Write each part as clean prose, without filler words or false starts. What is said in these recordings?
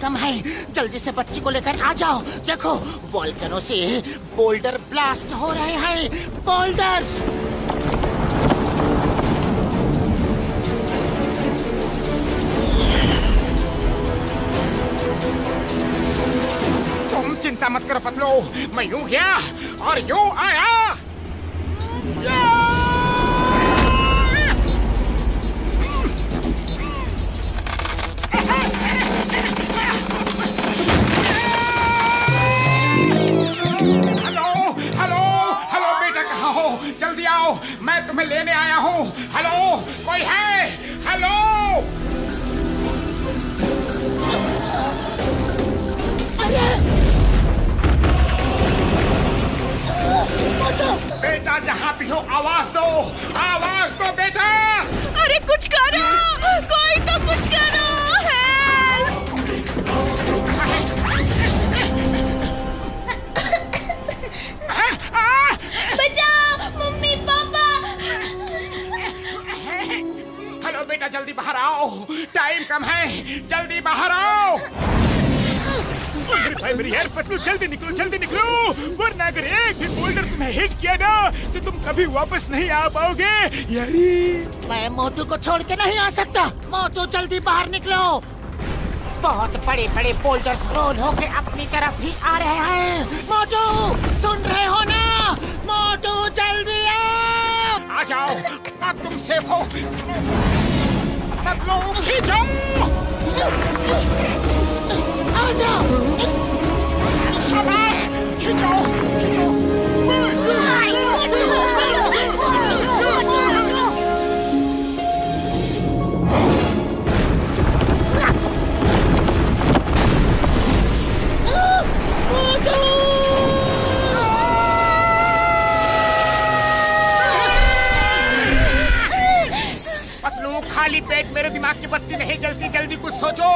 कम है। जल्दी से बच्ची को लेकर आ जाओ। देखो वोल्केनो से बोल्डर ब्लास्ट हो रहे हैं। बोल्डर्स। तुम चिंता मत करो पतलू, मैं यूं गया और यूं आया। हेलो हेलो हेलो बेटा, कहाँ हो? जल्दी आओ, मैं तुम्हें लेने आया हूँ। हेलो, कोई है? हेलो बेटा, जहाँ भी हो आवाज दो बेटा। अरे कुछ करो, कोई तो कुछ करो। बचाओ मम्मी पापा। हेलो बेटा, जल्दी बाहर आओ, टाइम कम है, जल्दी बाहर आओ। भाई मेरी यार पतलू, जल्दी निकलो, वरना अगर एक भी बोल्डर तुम्हें हिट किया ना तो तुम कभी वापस नहीं आ पाओगे यारी। मैं मोटू को छोड़ के नहीं आ सकता। मोटू जल्दी बाहर निकलो। बहुत बड़े बड़े बोल्डर्स रोल होके अपनी तरफ ही आ रहे हैं। मोटू सुन रहे हो ना? मोटू जल्दी आ जाओ, अब तुम सेफ हो। पतलू खींचो, आ जाओ। शाबाश, खींचो। पतलू, खाली पेट मेरे दिमाग की बत्ती नहीं जलती, जल्दी कुछ सोचो।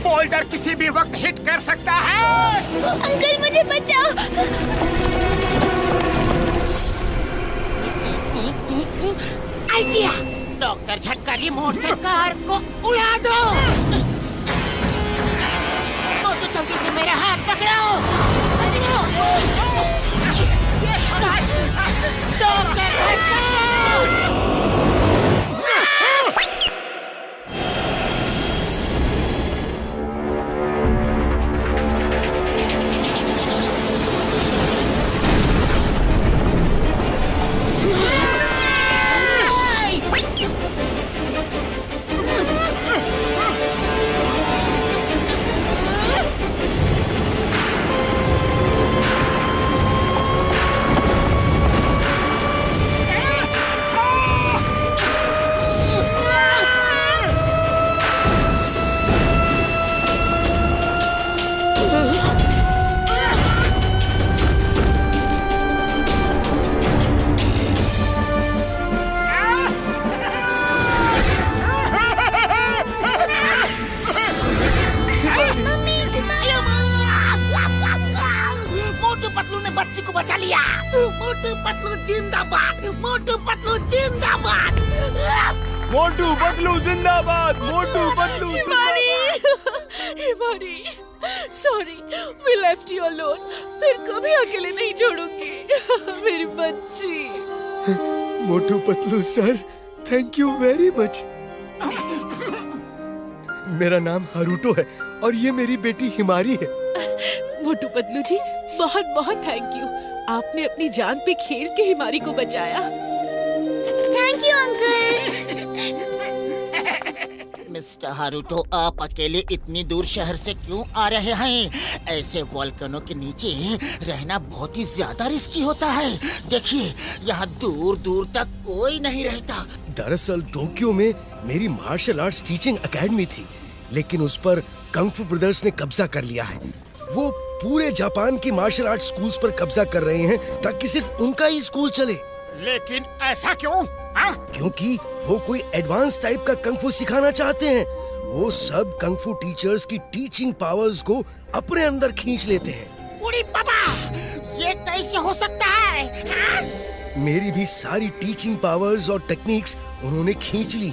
बोल्डर किसी भी वक्त हिट कर सकता है। अंकल मुझे बचाओ। आइडिया। डॉक्टर झटका रिमोट से कार को उड़ा दो। मोटू जल्दी से मेरा हाथ पकड़ो। डॉक्टर झटका। बच्ची को बचा लिया। मोटू पतलू जिंदाबाद। मोटू पतलू जिंदाबाद। मोटू पतलू जिंदाबाद। Motu Patlu Himari, sorry, we left you alone. फिर कभी अकेले नहीं छोड़ूंगी मेरी बच्ची। Motu Patlu sir, thank you very much. मेरा नाम हारूटो है और ये मेरी बेटी हिमारी है। मोटू पतलू जी, बहुत बहुत थैंक यू। आपने अपनी जान पे खेल के हिमारी को बचाया। Thank you uncle. Mister Haruto, आप अकेले इतनी दूर शहर से क्यों आ रहे हैं? ऐसे वोल्केनो के नीचे रहना बहुत ही ज्यादा रिस्की होता है। देखिए, यहाँ दूर दूर तक कोई नहीं रहता। दरअसल टोक्यो में मेरी मार्शल आर्ट्स टीचिंग एकेडमी थी, लेकिन उस पर कंग फू ब्रदर्स ने कब्जा कर लिया है। वो पूरे जापान की मार्शल आर्ट स्कूल्स पर कब्जा कर रहे हैं ताकि सिर्फ उनका ही स्कूल चले। लेकिन ऐसा क्यों? क्योंकि वो कोई एडवांस टाइप का कंग फू सिखाना चाहते हैं। वो सब कंग फू टीचर्स की टीचिंग पावर्स को अपने अंदर खींच लेते हैं। उड़ी बाबा, ये कैसे हो सकता है? हाँ? मेरी भी सारी टीचिंग पावर्स और टेक्निक्स उन्होंने खींच ली।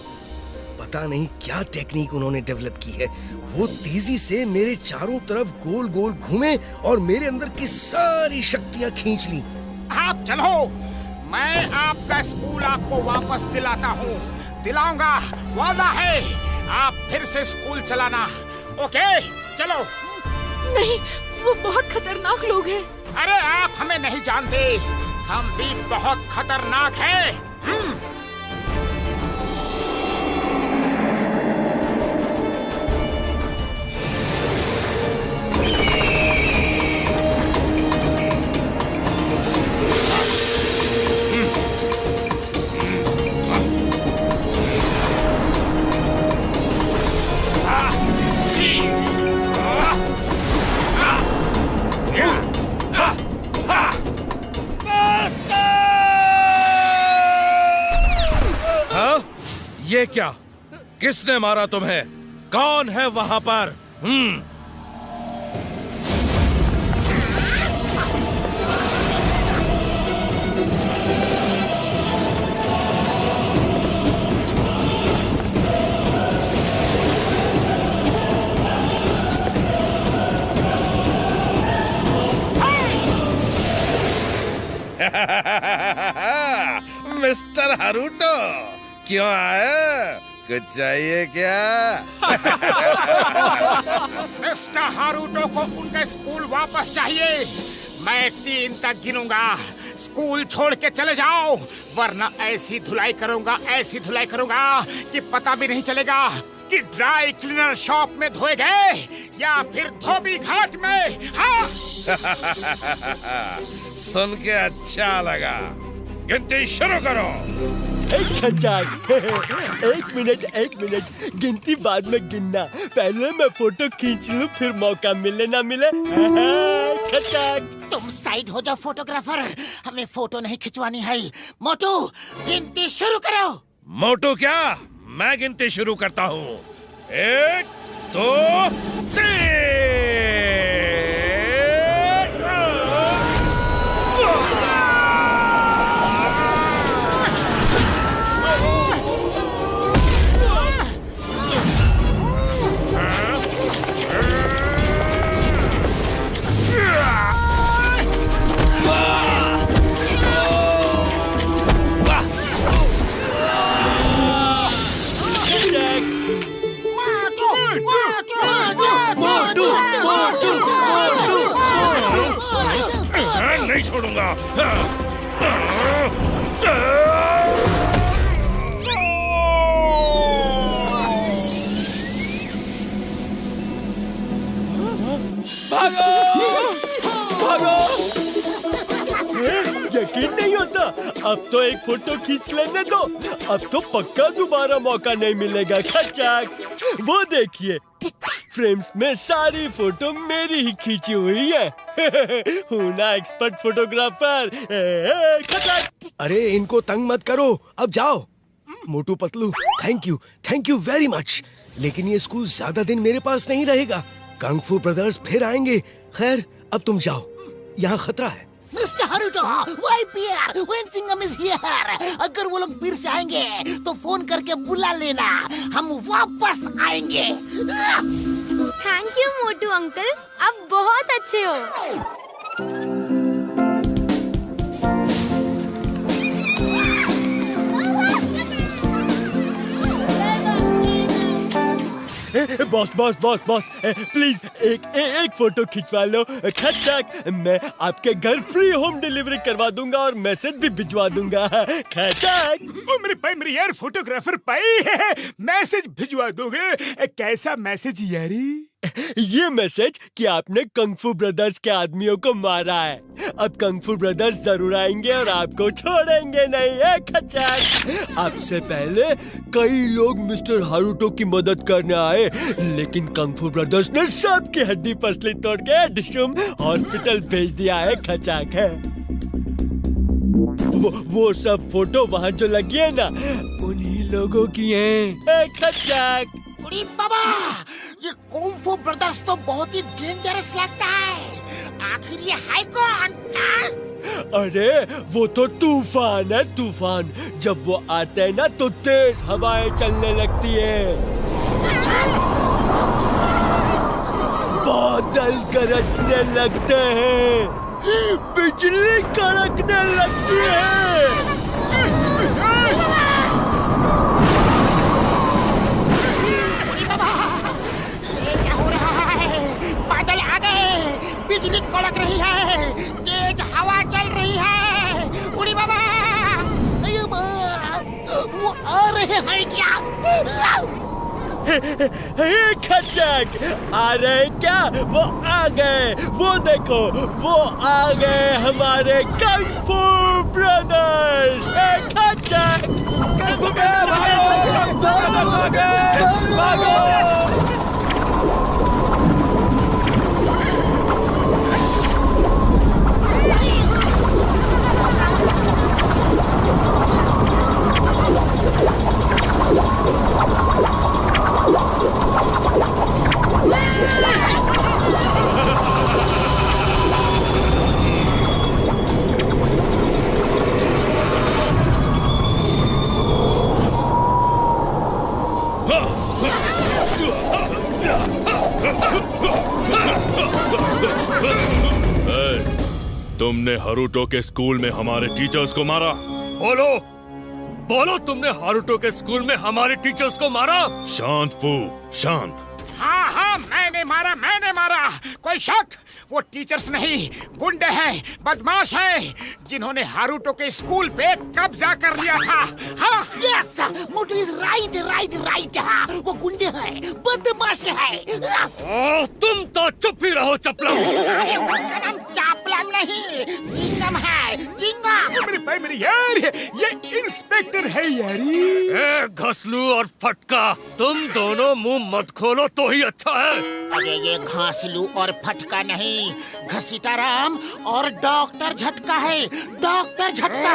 पता नहीं क्या टेक्निक उन्होंने डेवलप की है। वो तेजी से मेरे चारों तरफ गोल गोल घूमे और मेरे अंदर की सारी शक्तियां खींच ली। आप चलो, मैं आपका स्कूल आपको वापस दिलाता हूँ, दिलाऊंगा, वादा है। आप फिर से स्कूल चलाना, ओके? चलो। नहीं, वो बहुत खतरनाक लोग हैं। अरे आप हमें नहीं जानते, हम भी बहुत खतरनाक हैं। ये क्या? किसने मारा तुम्हें? कौन है वहां पर? मिस्टर हारूटो, क्यों आए? कुछ चाहिए क्या? मिस्टर हारूटो को उनका स्कूल वापस चाहिए। मैं 3 तक गिनूंगा, स्कूल छोड़ के चले जाओ, वरना ऐसी धुलाई करूंगा कि पता भी नहीं चलेगा कि ड्राई क्लीनर शॉप में धोए गए या फिर धोबी घाट में। हाँ? सुन के अच्छा लगा। गिनती शुरू करो। खचाक। एक मिनट, गिनती बाद में गिनना, पहले मैं फोटो खींच लूं, फिर मौका मिले ना मिले। खचाक। तुम साइड हो जाओ फोटोग्राफर, हमें फोटो नहीं खिंचवानी है। मोटू, गिनती शुरू करो। मोटू क्या? मैं गिनती शुरू करता हूँ। 1, 2, 3। नहीं छोड़ूंगा। भागो! यकीन नहीं होता, अब तो एक फोटो खींच लेने दो, अब तो पक्का दोबारा मौका नहीं मिलेगा। खचाक। वो देखिए, फ्रेम्स में सारी फोटो मेरी ही खींची हुई है। हूँ ना एक्सपर्ट फोटोग्राफर। खचाक। अरे इनको तंग मत करो, अब जाओ। Motu Patlu, thank you very much. लेकिन ये स्कूल ज्यादा दिन मेरे पास नहीं रहेगा, कंग फू ब्रदर्स फिर आएंगे। खैर अब तुम जाओ, यहाँ खतरा है। मिस्टर हारूटो, YPR, वेंसिंगम इज हियर। अगर वो लोग फिर से आएंगे तो फोन करके बुला लेना, हम वापस आएंगे। थैंक यू मोटू अंकल, आप बहुत अच्छे हो। बॉस, प्लीज एक फोटो खिंचवा लो। खचाक। मैं आपके घर फ्री होम डिलीवरी करवा दूंगा और मैसेज भी भिजवा दूंगा। खचाक। ओ मेरे भाई, मेरे यार फोटोग्राफर भाई, मैसेज भिजवा दोगे? कैसा मैसेज यारी? ये मैसेज कि आपने कंग फू ब्रदर्स के आदमियों को मारा है। अब कंग फू ब्रदर्स जरूर आएंगे और आपको छोड़ेंगे नहीं है। खचाक। आपसे पहले कई लोग मिस्टर हारूटो की मदद करने आए, लेकिन कंग फू ब्रदर्स ने सबकी हड्डी पसली तोड़ के डिशुम हॉस्पिटल भेज दिया है। खचाक है। वो सब फोटो वहाँ जो लगी है ना, उन्हीं लोगों की है। खचाक। अरे बाबा, ये कुंग फू ब्रदर्स तो बहुत ही डेंजरस लगता है। आखिर ये है कौन? अरे वो तो तूफान है, तूफान। जब वो आते हैं ना तो तेज हवाएं चलने लगती है, बादल गरजने लगते हैं, बिजली कड़कने लगती है। बादल आ गए, बिजली कड़क रही है, तेज हवा चल रही है। उड़ी बाबा, अयो बा, वो आ रहे हैं क्या? खचक, आ रहे क्या? वो आ गए, वो देखो, वो आ गए हमारे कंग फू ब्रदर्स। खचक, भागो। तुमने हारुतो के स्कूल में हमारे टीचर्स को मारा। बोलो बोलो, तुमने हारुतो के स्कूल में हमारे टीचर्स को मारा? शांत फू, शांत। हाँ हाँ, मैंने मारा, मैंने मारा। कोई शक? वो टीचर्स नहीं, गुंडे हैं, बदमाश हैं, जिन्होंने हारुतो के स्कूल पे कब्जा कर लिया था। हाँ yes, Motu is right right right. हाँ, वो गुंडे हैं, बदमाश है। ओह, तुम तो चुप ही रहो चपलम। अरे उनका नाम चापलम नहीं, चिंगम है, चिंगम। मेरे भाई, मेरे यार, ये इंस्पेक्टर है यारी। ए घसलू और फटका, तुम दोनों मुंह मत खोलो तो ही अच्छा है। अरे ये घासलू और फटका नहीं, घसीटाराम और डॉक्टर झटका है, डॉक्टर झटका।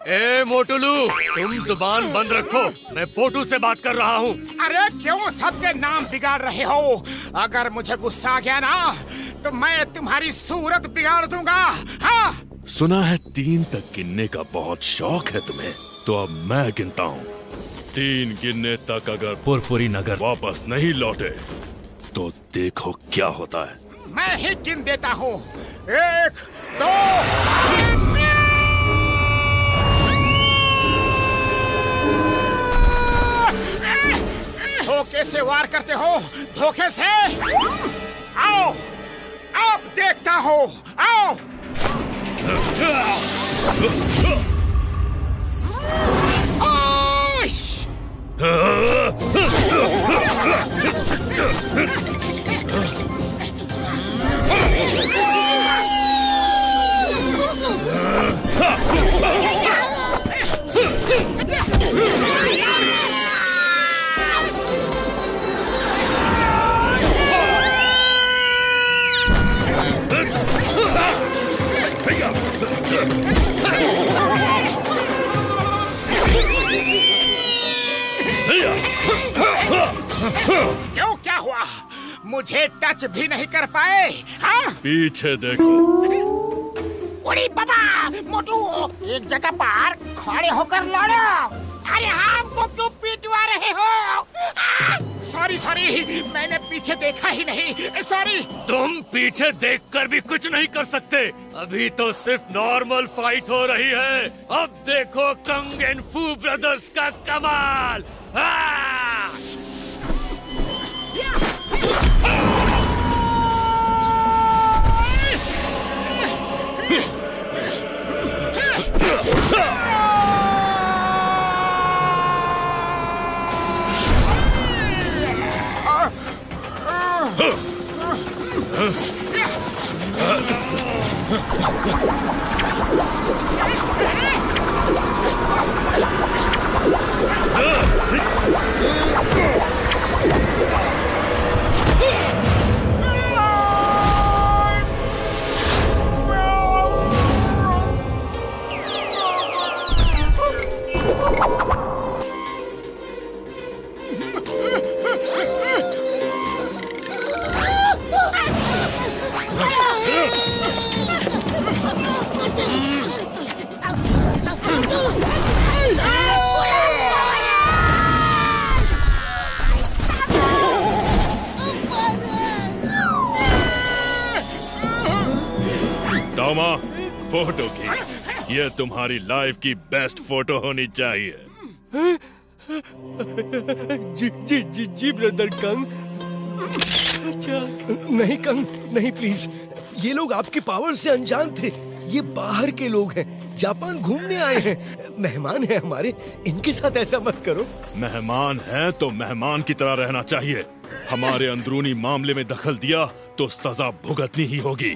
ए मोटुलू, तुम जुबान बंद रखो, मैं पोटू से बात कर रहा हूँ। अरे क्यों सबके नाम बिगाड़ रहे हो? अगर मुझे गुस्सा आ गया ना तो मैं तुम्हारी सूरत बिगाड़ दूंगा। हाँ, सुना है 3 तक गिनने का बहुत शौक है तुम्हें, तो अब मैं गिनता हूँ। 3 गिनने तक अगर फुरफुरी नगर वापस नहीं लौटे तो देखो क्या होता है। मैं ही गिन देता हूँ। 1 2 धोखे से वार करते हो, धोखे से। आओ, अब देखता हूँ, आओ। क्यों, क्या हुआ? मुझे टच भी नहीं कर पाए। हाँ? पीछे देखो। उड़ी बाबा, मोटू एक जगह पर खड़े होकर लड़ो। अरे हमको क्यों पिटवा रहे हो? सॉरी सॉरी, मैंने पीछे देखा ही नहीं, सॉरी। तुम पीछे देखकर भी कुछ नहीं कर सकते, अभी तो सिर्फ नॉर्मल फाइट हो रही है। अब देखो कंग एंड फू ब्रदर्स का कमाल। फोटो की। ये तुम्हारी लाइफ की बेस्ट फोटो होनी चाहिए। जी ब्रदर कंग। अच्छा। नहीं कंग, नहीं प्लीज। ये लोग आपके पावर से अनजान थे। ये बाहर के लोग हैं, जापान घूमने आए हैं, मेहमान हैं हमारे। इनके साथ ऐसा मत करो। मेहमान हैं तो मेहमान की तरह रहना चाहिए। हमारे अंदरूनी मामले में दखल दिया तो सजा भुगतनी ही होगी,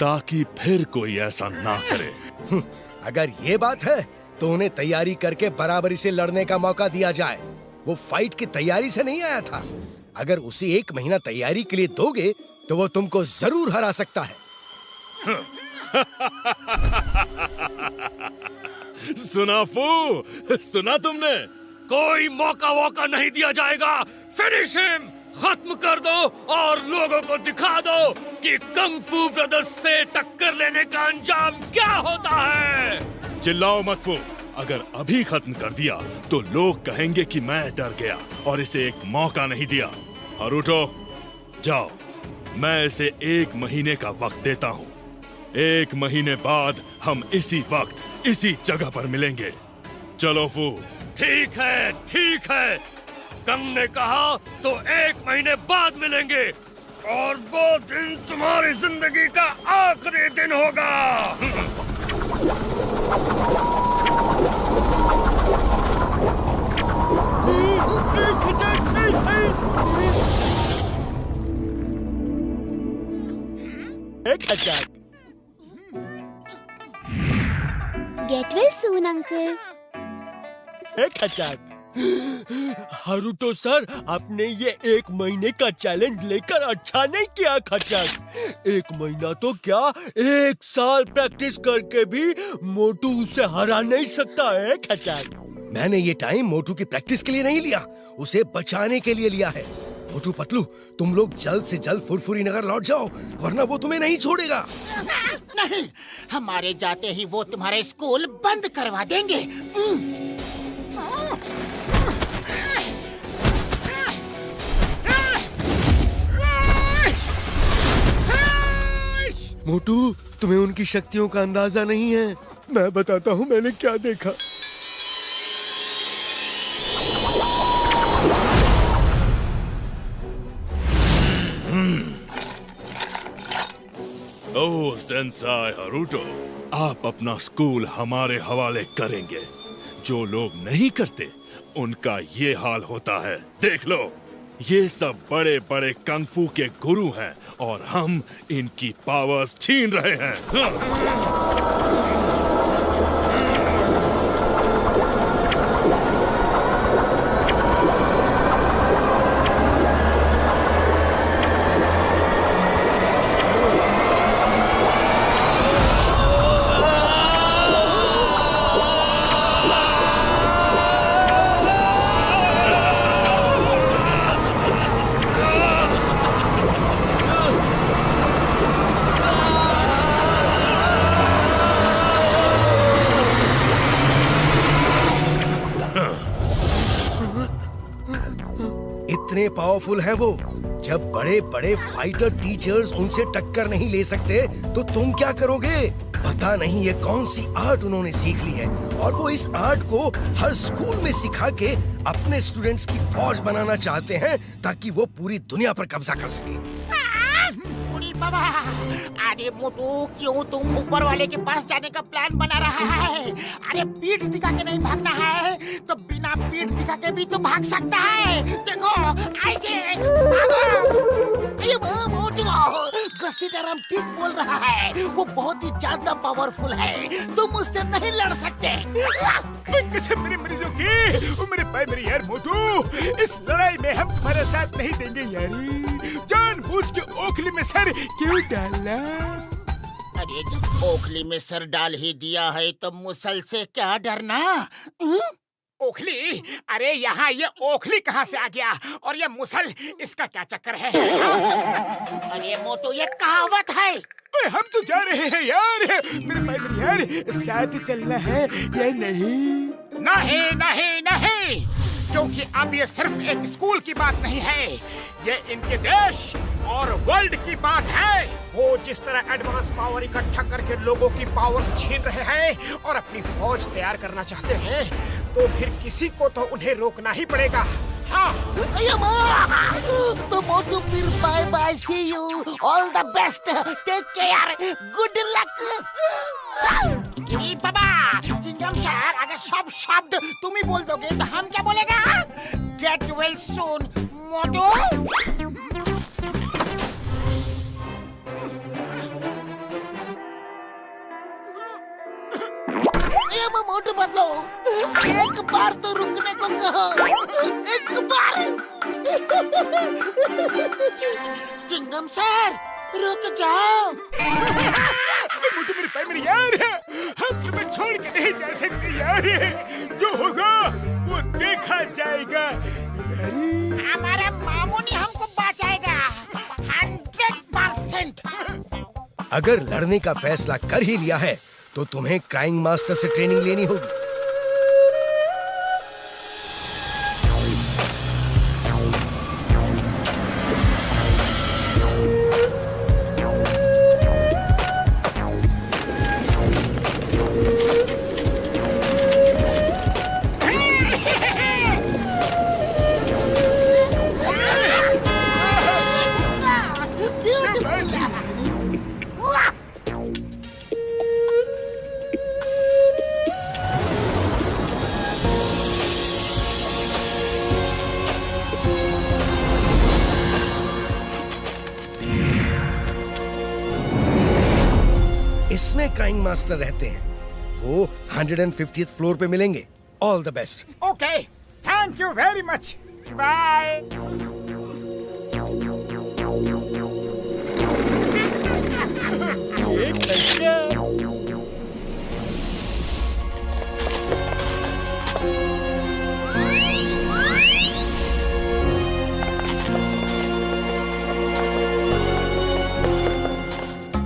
ताकि फिर कोई ऐसा ना करे। अगर ये बात है तो उन्हें तैयारी करके बराबरी से लड़ने का मौका दिया जाए। वो फाइट की तैयारी से नहीं आया था। अगर उसे 1 महीना तैयारी के लिए दोगे तो वो तुमको जरूर हरा सकता है। सुना फू, सुना तुमने? कोई मौका वोका नहीं दिया जाएगा। फिनिश हिम, खत्म कर दो और लोगों को दिखा दो कि कंग फू ब्रदर्स से टक्कर लेने का अंजाम क्या होता है। चिल्लाओ मत फू। अगर अभी खत्म कर दिया तो लोग कहेंगे कि मैं डर गया और इसे एक मौका नहीं दिया। हरुटो, जाओ, मैं इसे 1 महीने का वक्त देता हूँ। 1 महीने बाद हम इसी वक्त इसी जगह पर मिलेंगे। चलो फू। ठीक है, ठीक है। कंग ने कहा तो 1 महीने बाद मिलेंगे, और वो दिन तुम्हारी जिंदगी का आखिरी दिन होगा। Get well soon uncle. Haruto sir, आपने ये 1 महीने का चैलेंज लेकर अच्छा नहीं किया खचक। 1 महीना तो क्या, 1 साल प्रैक्टिस करके भी मोटू उसे हरा नहीं सकता है खचक। मैंने ये टाइम मोटू की प्रैक्टिस के लिए नहीं लिया, उसे बचाने के लिए लिया है। मोटू पतलू, तुम लोग जल्द से जल्द फुरफुरी नगर लौट जाओ, वरना वो तुम्हें नहीं छोड़ेगा। नहीं, हमारे जाते ही वो तुम्हारे स्कूल बंद करवा देंगे। मोटू, तुम्हें उनकी शक्तियों का अंदाजा नहीं है। मैं बताता हूँ मैंने क्या देखा। ओह सेंसाई हरुटो, आप अपना स्कूल हमारे हवाले करेंगे। जो लोग नहीं करते उनका ये हाल होता है। देख लो, ये सब बड़े बड़े कंग फू के गुरु हैं और हम इनकी पावर्स छीन रहे हैं। इतने पावरफुल हैं वो। जब बड़े बड़े फाइटर टीचर्स उनसे टक्कर नहीं ले सकते तो तुम क्या करोगे? पता नहीं ये कौन सी आर्ट उन्होंने सीख ली है, और वो इस आर्ट को हर स्कूल में सिखा के अपने स्टूडेंट्स की फौज बनाना चाहते हैं, ताकि वो पूरी दुनिया पर कब्जा कर सके। बाबा, अरे मोटू, क्यों तुम ऊपर वाले के पास जाने का प्लान बना रहा है? अरे पीठ दिखा के नहीं भागना है तो बिना पीठ दिखा के भी तो भाग सकता है। देखो, ऐसे भागो। ये वो मोटू, घसीटरम ठीक बोल रहा है। वो बहुत ही ज्यादा पावरफुल है, तुम उससे नहीं लड़ सकते। कसम मेरे मरीजों की, ओ मेरे भाई मेरी यार मोटू, इस लड़ाई में हम तुम्हारा साथ नहीं देंगे यारी। जानबूझ के ओखली में सर क्यों डाला? अरे जब ओखली में सर डाल ही दिया है तो मुसल से क्या डरना? ओखली? अरे यहाँ ये ओखली कहाँ से आ गया, और ये मुसल, इसका क्या चक्कर है? अरे मोटू, ये कहावत है। हम तो जा रहे हैं यार, मेरे भाई मेरी यार, साथ चलना है या नहीं? नहीं नहीं नहीं, क्योंकि अब ये सिर्फ एक स्कूल की बात नहीं है, ये इनके देश और वर्ल्ड की बात है, वो जिस तरह एडवांस पावर इकट्ठा करके लोगों की पावर्स छीन रहे हैं और अपनी फौज तैयार करना चाहते हैं, तो फिर किसी को तो उन्हें रोकना ही पड़ेगा। हाँ। तो मोटू फिर bye bye, see you, all the best, take care, good luck. बाबा चिंगम सर, अगर सब शब्द तुम ही बोल दोगे तो हम क्या बोलेगा? गेट वेल सून मोटू। मोटू बदलो, एक बार तो रुकने को कहो, एक बार। चिंगम सर रुक जाओ। मोटू मेरे पैर मेरे यार, हम तुम्हें छोड़ के नहीं जा सकते यार। जो होगा वो देखा जाएगा। हमारा मामू ने हमको बचाएगा 100%। अगर लड़ने का फैसला कर ही लिया है तो तुम्हें क्राइम मास्टर से ट्रेनिंग लेनी होगी। इसमें क्राइम मास्टर रहते हैं, वो 150th फ्लोर पे मिलेंगे। All the best. Okay, thank you very much, bye.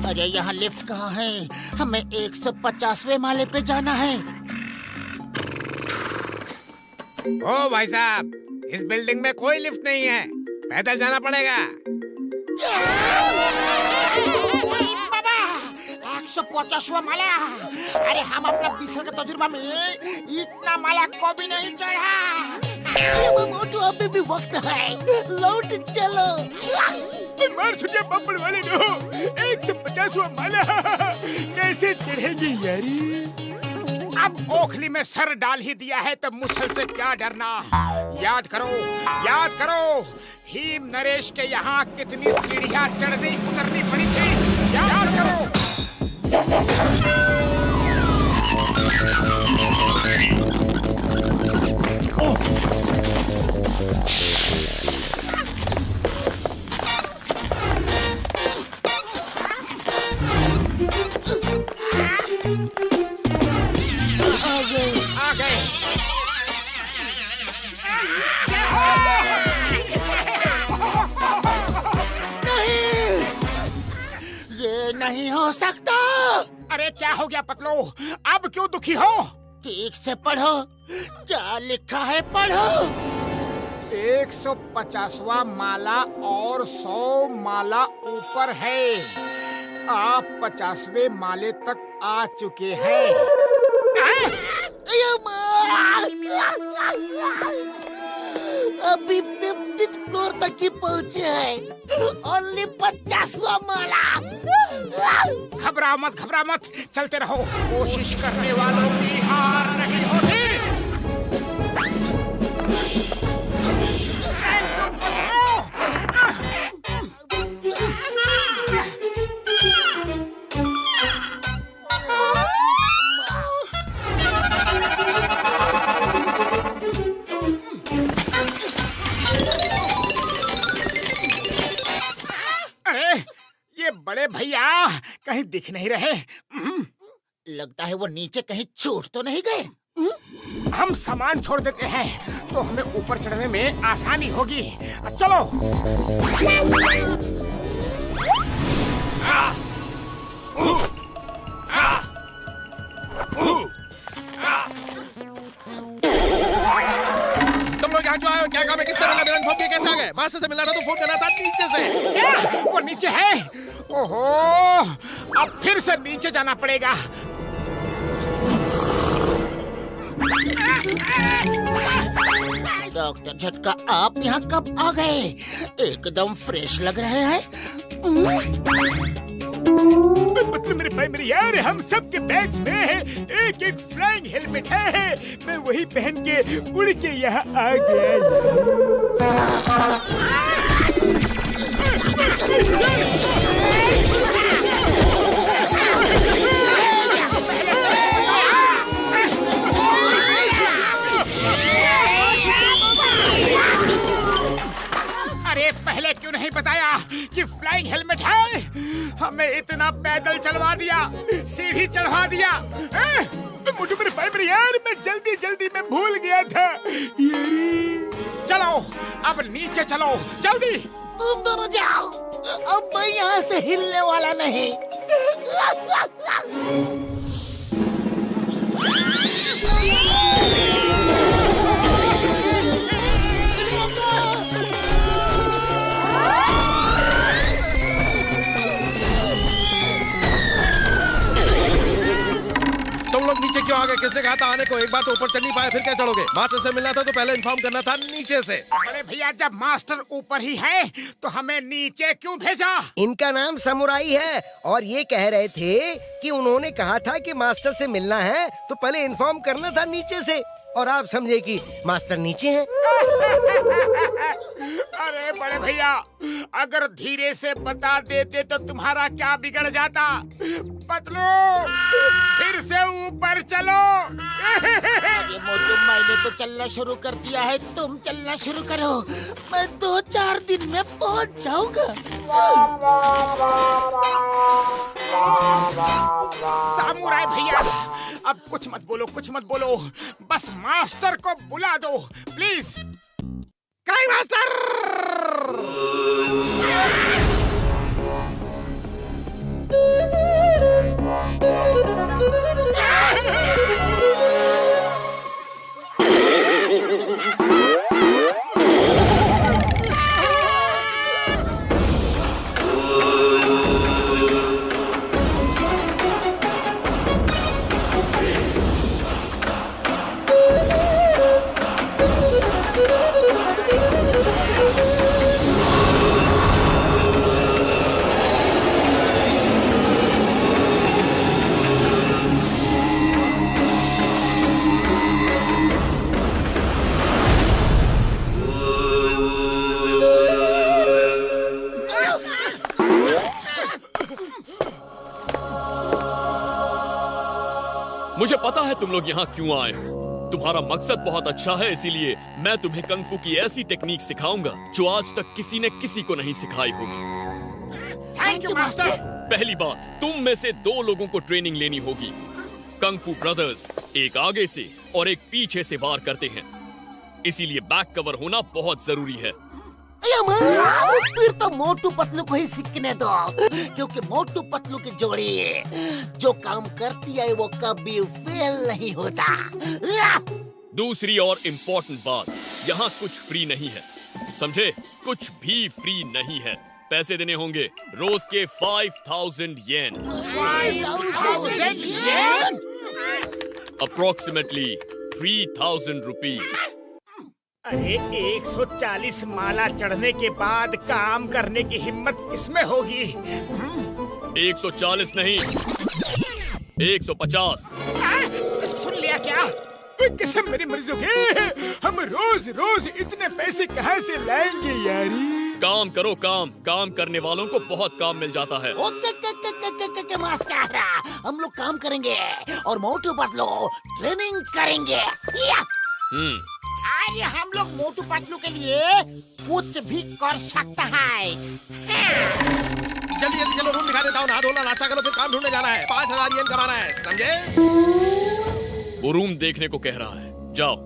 अरे यहाँ लिफ्ट कहाँ है? हमें 150वें माले पे जाना है। ओ भाई साहब, इस बिल्डिंग में कोई लिफ्ट नहीं है, पैदल जाना पड़ेगा। बाबा 150वां माला। अरे हम अपना 20 साल का तजुर्बा में इतना माला को भी नहीं चढ़ा। मोटू अभी भी वक्त है, लौट चलो। मार सुनिए बम्बड़ वाले नो, 150वां माला कैसे चढ़ेगी यारी? अब ओखली में सर डाल ही दिया है तो मुसल से क्या डरना। याद करो, याद करो, भीम नरेश के यहाँ कितनी सीढ़ियाँ चढ़नी उतरनी पड़ी थी। याद करो। आ गए। नहीं, ये नहीं हो सकता। अरे क्या हो गया पतलो, अब क्यों दुखी हो? ठीक से पढ़ो, क्या लिखा है पढ़ो। 150वां माला और 100 माला ऊपर है। आप 50वें माले तक आ चुके हैं। अभी 50th फ्लोर तक ही पहुँचे हैं। ओनली 50वां माला। घबरा मत, घबरा मत, चलते रहो। कोशिश करने वालों की हार नहीं होती। ये बड़े भैया कहीं दिख नहीं रहे। लगता है वो नीचे कहीं छूट तो नहीं गए। हम सामान छोड़ देते हैं तो हमें ऊपर चढ़ने में आसानी होगी। चलो। तुम लोग यहाँ क्यों आए हो? क्या काम है? किससे मिलना? बिना इन्फॉर्म किए कैसे आ गए? मास्टर से मिलना था तो फोन करना था नीचे से। क्या वो नीचे है? ओहो, अब फिर से नीचे जाना पड़ेगा। डॉक्टर झटका, आप यहाँ कब आ गए? एकदम फ्रेश लग रहे हैं। मतलब मेरे भाई मेरे यार, हम सब के बैग्स में एक एक फ्लाइंग हेलमेट है। मैं वही पहन के उड़ के यहाँ आ गया। अरे पहले क्यों नहीं बताया कि फ्लाइंग हेलमेट है? हमें इतना पैदल चलवा दिया, सीढ़ी चढ़वा दिया। मुझे मेरे भाई मेरे यार, मैं जल्दी जल्दी में भूल गया था। चलो अब नीचे चलो जल्दी। तुम दोनों जाओ, अब मैं यहाँ से हिलने वाला नहीं। तुम लोग नीचे क्यों आ गए? किसने कहा था आने को? एक बार तो ऊपर चढ़ नहीं पाए, फिर क्या चढ़ोगे? मास्टर से मिलना था तो पहले इन्फॉर्म करना था नीचे से। अरे भैया, जब मास्टर ऊपर ही है तो हमें नीचे क्यों भेजा? इनका नाम समुराई है और ये कह रहे थे कि उन्होंने कहा था कि मास्टर से मिलना है तो पहले इन्फॉर्म करना था नीचे से, और आप समझे कि मास्टर नीचे हैं। अरे बड़े भैया, अगर धीरे से बता देते तो तुम्हारा क्या बिगड़ जाता? पतलू, फिर से ऊपर चलो। ये मोटू, मैंने तो चलना शुरू कर दिया है, तुम चलना शुरू करो। मैं 2-4 दिन में पहुंच जाऊंगा। सामुराई भैया, अब कुछ मत बोलो, कुछ मत बोलो, बस मास्टर को बुला दो प्लीज। Cry master! मुझे पता है तुम लोग यहाँ क्यों आए हो। तुम्हारा मकसद बहुत अच्छा है, इसीलिए मैं तुम्हें कंग फू की ऐसी टेक्निक सिखाऊंगा जो आज तक किसी ने किसी को नहीं सिखाई होगी। Thank you master. पहली बात, तुम में से 2 लोगों को ट्रेनिंग लेनी होगी। कंग फू ब्रदर्स एक आगे से और एक पीछे से वार करते हैं, इसीलिए बैक कवर होना बहुत जरूरी है। फिर तो मोटू पतलू को ही सीखने दो, क्योंकि मोटू पतलू की जोड़ी जो काम करती है वो कभी फेल नहीं होता। दूसरी और इम्पोर्टेंट बात, यहाँ कुछ फ्री नहीं है, समझे? कुछ भी फ्री नहीं है। पैसे देने होंगे, रोज के 5000 येन, 5000 येन, अप्रोक्सीमेटली 3000 रुपीज। अरे 140 माला चढ़ने के बाद काम करने की हिम्मत किसमें होगी? 140 नहीं, 150। सुन लिया क्या? किस्म मेरी मर्जी के, हम रोज रोज इतने पैसे कहाँ से लाएंगे यारी? काम करो, काम करने वालों को बहुत काम मिल जाता है। ओके मास्टर, हम लोग काम करेंगे और मोटू पतलू ट्रेनिंग करेंगे। अरे हम लोग मोटू पतलू के लिए कुछ भी कर सकता है। जल्दी जल्दी चलो, रूम दिखा देता हूँ। नहा धोना, नाश्ता करो, फिर काम ढूंढने जाना है। 5000 येन कमाना है, समझे? वो रूम देखने को कह रहा है, जाओ।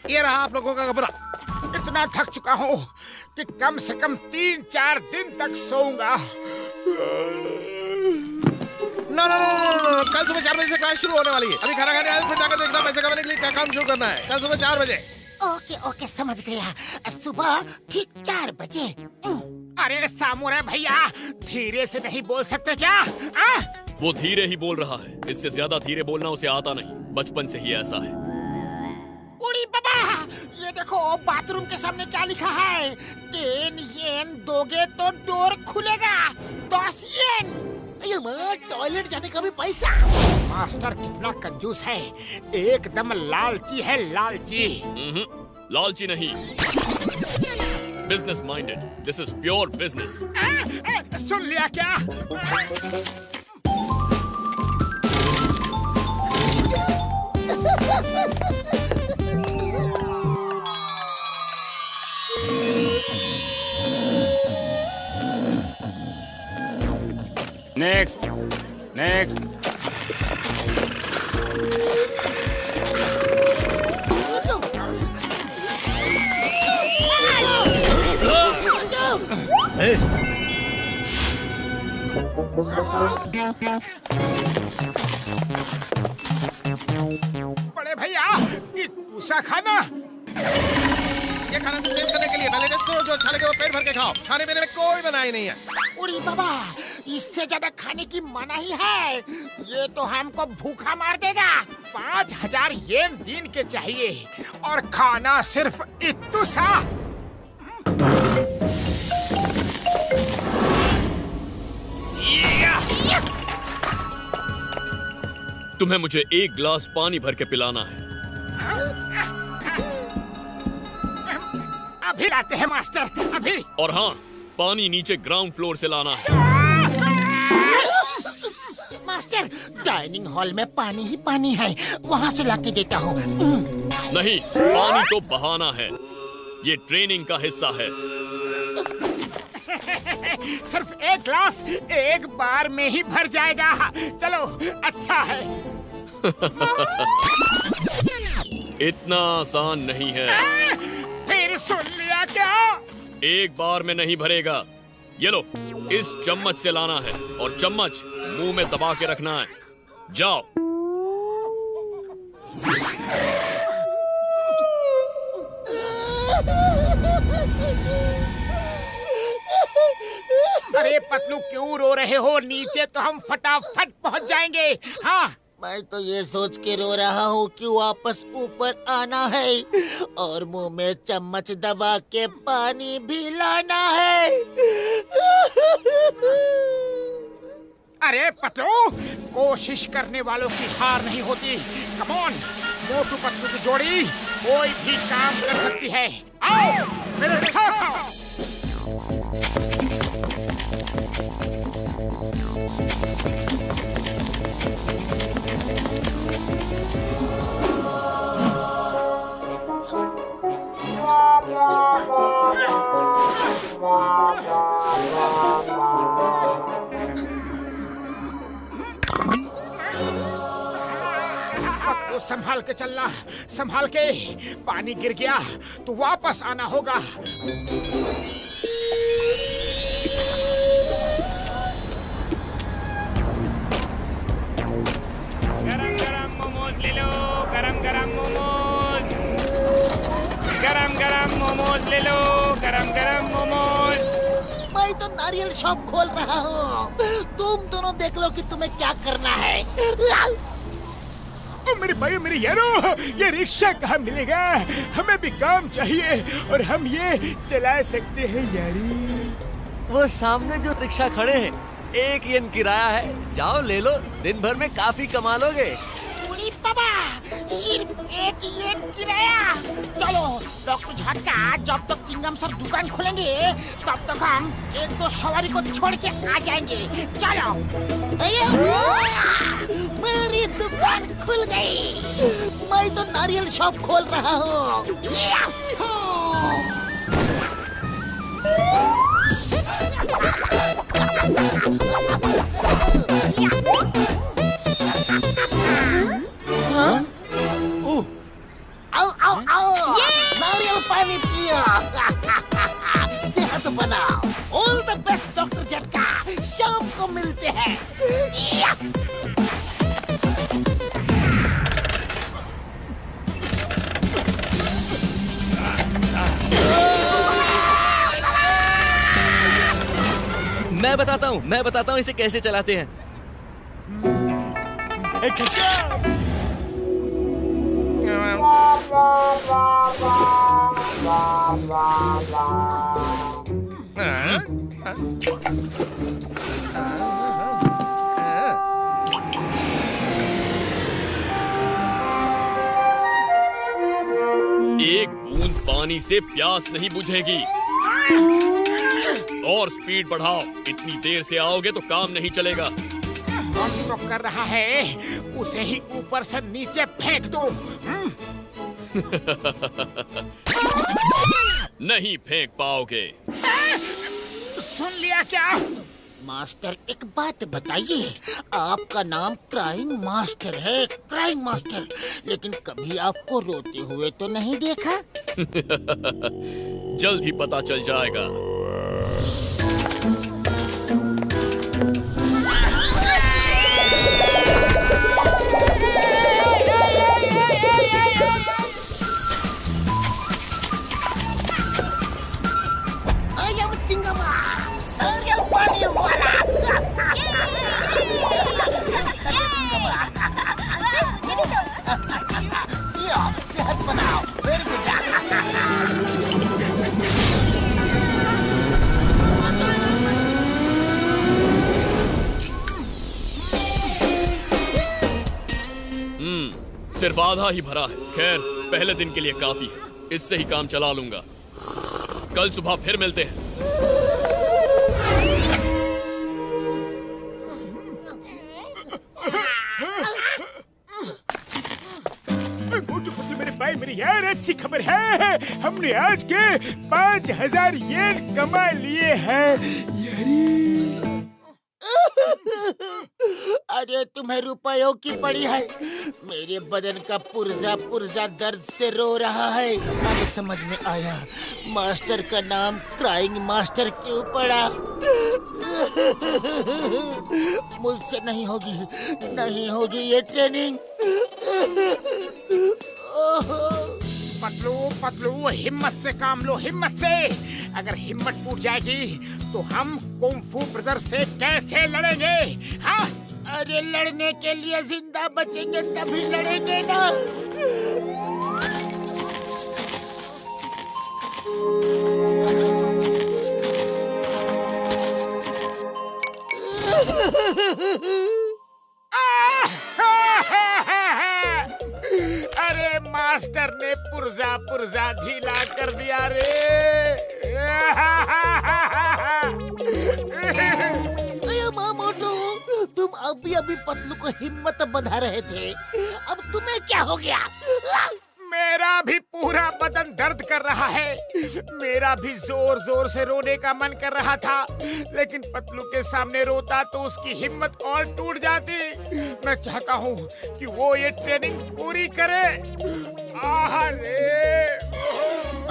ये रहा आप लोगों का कमरा। इतना थक चुका हूँ कि कम से कम 3-4 दिन तक सोऊंगा। नो नो नो नो सुबह 4 बजे से क्लास शुरू होने वाली है। अभी खाना खाने आए फिर जाकर देखना पैसे कमाने के लिए क्या काम शुरू करना है। कल सुबह 4 बजे। ओके ओके समझ गया। सुबह ठीक 4 बजे। अरे सामुराई भैया, धीरे से नहीं बोल सकते क्या? वो धीरे ही बोल रहा है, इससे ज्यादा धीरे बोलना उसे आता नहीं, बचपन से ही ऐसा है। उड़ी बाबा, ये देखो बाथरूम के सामने क्या लिखा है? 10 येन दोगे तो डोर खुलेगा। 10 येन। टॉयलेट जाने का भी पैसा। मास्टर कितना कंजूस है, एकदम लालची है, लालची। लालची नहीं, business minded. This is pure business. सुन लिया क्या? Next next. बड़े भैया, ये दूसरा खाना। ये खाना सिर्फ टेस्ट करने के लिए। पहले टेस्ट करो, जो अच्छा लगे वो पेट भर के खाओ। खाने पीने में कोई मनाही नहीं है। उड़ी बाबा, इससे ज्यादा खाने की मनाही है। ये तो हमको भूखा मार देगा। 5000 येन दिन के चाहिए और खाना सिर्फ इतू सा। तुम्हें मुझे 1 गिलास पानी भर के पिलाना है। अभी लाते हैं मास्टर, अभी। और हाँ, पानी नीचे ग्राउंड फ्लोर से लाना है। मास्टर, डाइनिंग हॉल में पानी ही पानी है, वहाँ से लाके देता हूँ। नहीं, पानी तो बहाना है, ये ट्रेनिंग का हिस्सा है। सिर्फ 1 ग्लास 1 बार में ही भर जाएगा। चलो, अच्छा है। इतना आसान नहीं है। फिर सुन लिया क्या? 1 बार में नहीं भरेगा। ये लो, इस चम्मच से लाना है और चम्मच मुंह में दबा के रखना है। जाओ। अरे पतलू, क्यों रो रहे हो? नीचे तो हम फटाफट पहुंच जाएंगे। हाँ, मैं तो ये सोच के रो रहा हूँ कि वापस ऊपर आना है और मुंह में चम्मच दबा के पानी भी लाना है। अरे पतलू, कोशिश करने वालों की हार नहीं होती। कम ऑन, मोटू पतलू की जोड़ी कोई भी काम कर सकती है। आओ मेरे साथ आओ। तो संभाल के चलना, संभाल के। पानी गिर गया तो वापस आना होगा। गरम गरम मोमोज ले लो, गरम गरम मोमोज। गरम गरम मोमोज ले लो, गरम गरम मोमोज। मैं तो नारियल शॉप खोल रहा हूँ, तुम दोनों देख लो कि तुम्हें क्या करना है। मेरे भाई, मेरे यारो, ये रिक्शा कहाँ मिलेगा? हमें भी काम चाहिए और हम ये चला सकते हैं यारी। वो सामने जो रिक्शा खड़े हैं, 1 येन किराया है, जाओ ले लो, दिन भर में काफी कमा लोगे। उड़ी बाबा, सिर्फ 1 येन किराया। चलो डॉक्टर झटका, जब तक चिंगम सर दुकान खोलेंगे तब तक हम 1-2 सवारी को छोड़ के आ जाएंगे। चलो। मेरी दुकान खुल गई। मैं तो नारियल शॉप खोल रहा हूँ। आओ आओ आओ, नारियल पानी पियो। सेहत बनाओ। ऑल द बेस्ट डॉक्टर झटका, शाम को मिलते हैं। मैं बताता हूँ इसे कैसे चलाते हैं। एक बूंद पानी से प्यास नहीं बुझेगी। और स्पीड बढ़ाओ, इतनी देर से आओगे तो काम नहीं चलेगा। कौन तो कर रहा है, उसे ही ऊपर से नीचे फेंक दो। नहीं फेंक पाओगे। सुन लिया क्या? मास्टर एक बात बताइए, आपका नाम क्राइंग मास्टर है, क्राइंग मास्टर, लेकिन कभी आपको रोते हुए तो नहीं देखा। जल्द ही पता चल जाएगा। सेहत बनाओ, वेरी गुड। सिर्फ आधा ही भरा है। खैर, पहले दिन के लिए काफी है, इससे ही काम चला लूंगा। कल सुबह फिर मिलते हैं। मेरे भाई, मेरी यार अच्छी खबर है, हमने आज के 5000 येन कमा लिए हैं। अरे तुम्हें रुपयों की पड़ी है, मेरे बदन का पुर्जा पुर्जा दर्द से रो रहा है। अब समझ में आया मास्टर का नाम क्राइंग मास्टर क्यों पड़ा। मुझसे नहीं होगी, नहीं होगी ये ट्रेनिंग। पतलू पतलू, हिम्मत से काम लो, हिम्मत से। अगर हिम्मत टूट जाएगी तो हम कुंफू ब्रदर से कैसे लड़ेंगे? हाँ, अरे लड़ने के लिए जिंदा बचेंगे तभी लड़ेंगे ना। अरे मास्टर ने पुर्जा पुर्जा ढीला कर दिया रे। मोटू, तुम अभी पतलू को हिम्मत बंधा रहे थे, अब तुम्हें क्या हो गया? मेरा भी पूरा बदन दर्द कर रहा है। मेरा भी जोर जोर से रोने का मन कर रहा था, लेकिन पतलू के सामने रोता तो उसकी हिम्मत और टूट जाती। मैं चाहता हूँ कि वो ये ट्रेनिंग पूरी करे।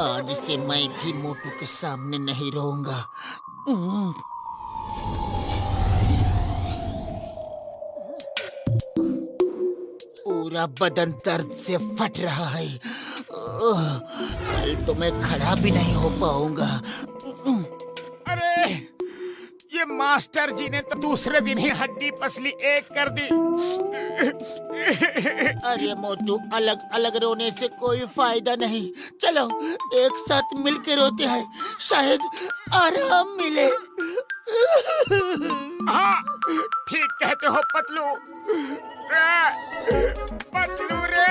आज से मैं भी मोटू के सामने नहीं रोऊंगा। पूरा बदन दर्द से फट रहा है। कल तो मैं खड़ा भी नहीं हो पाऊंगा। अरे ये मास्टर जी ने तो दूसरे दिन ही हड्डी पसली एक कर दी। अरे मोटू, अलग अलग रोने से कोई फायदा नहीं। चलो एक साथ मिलकर रोते हैं, शायद आराम मिले। हाँ, ठीक कहते हो पतलू। पतलू रे।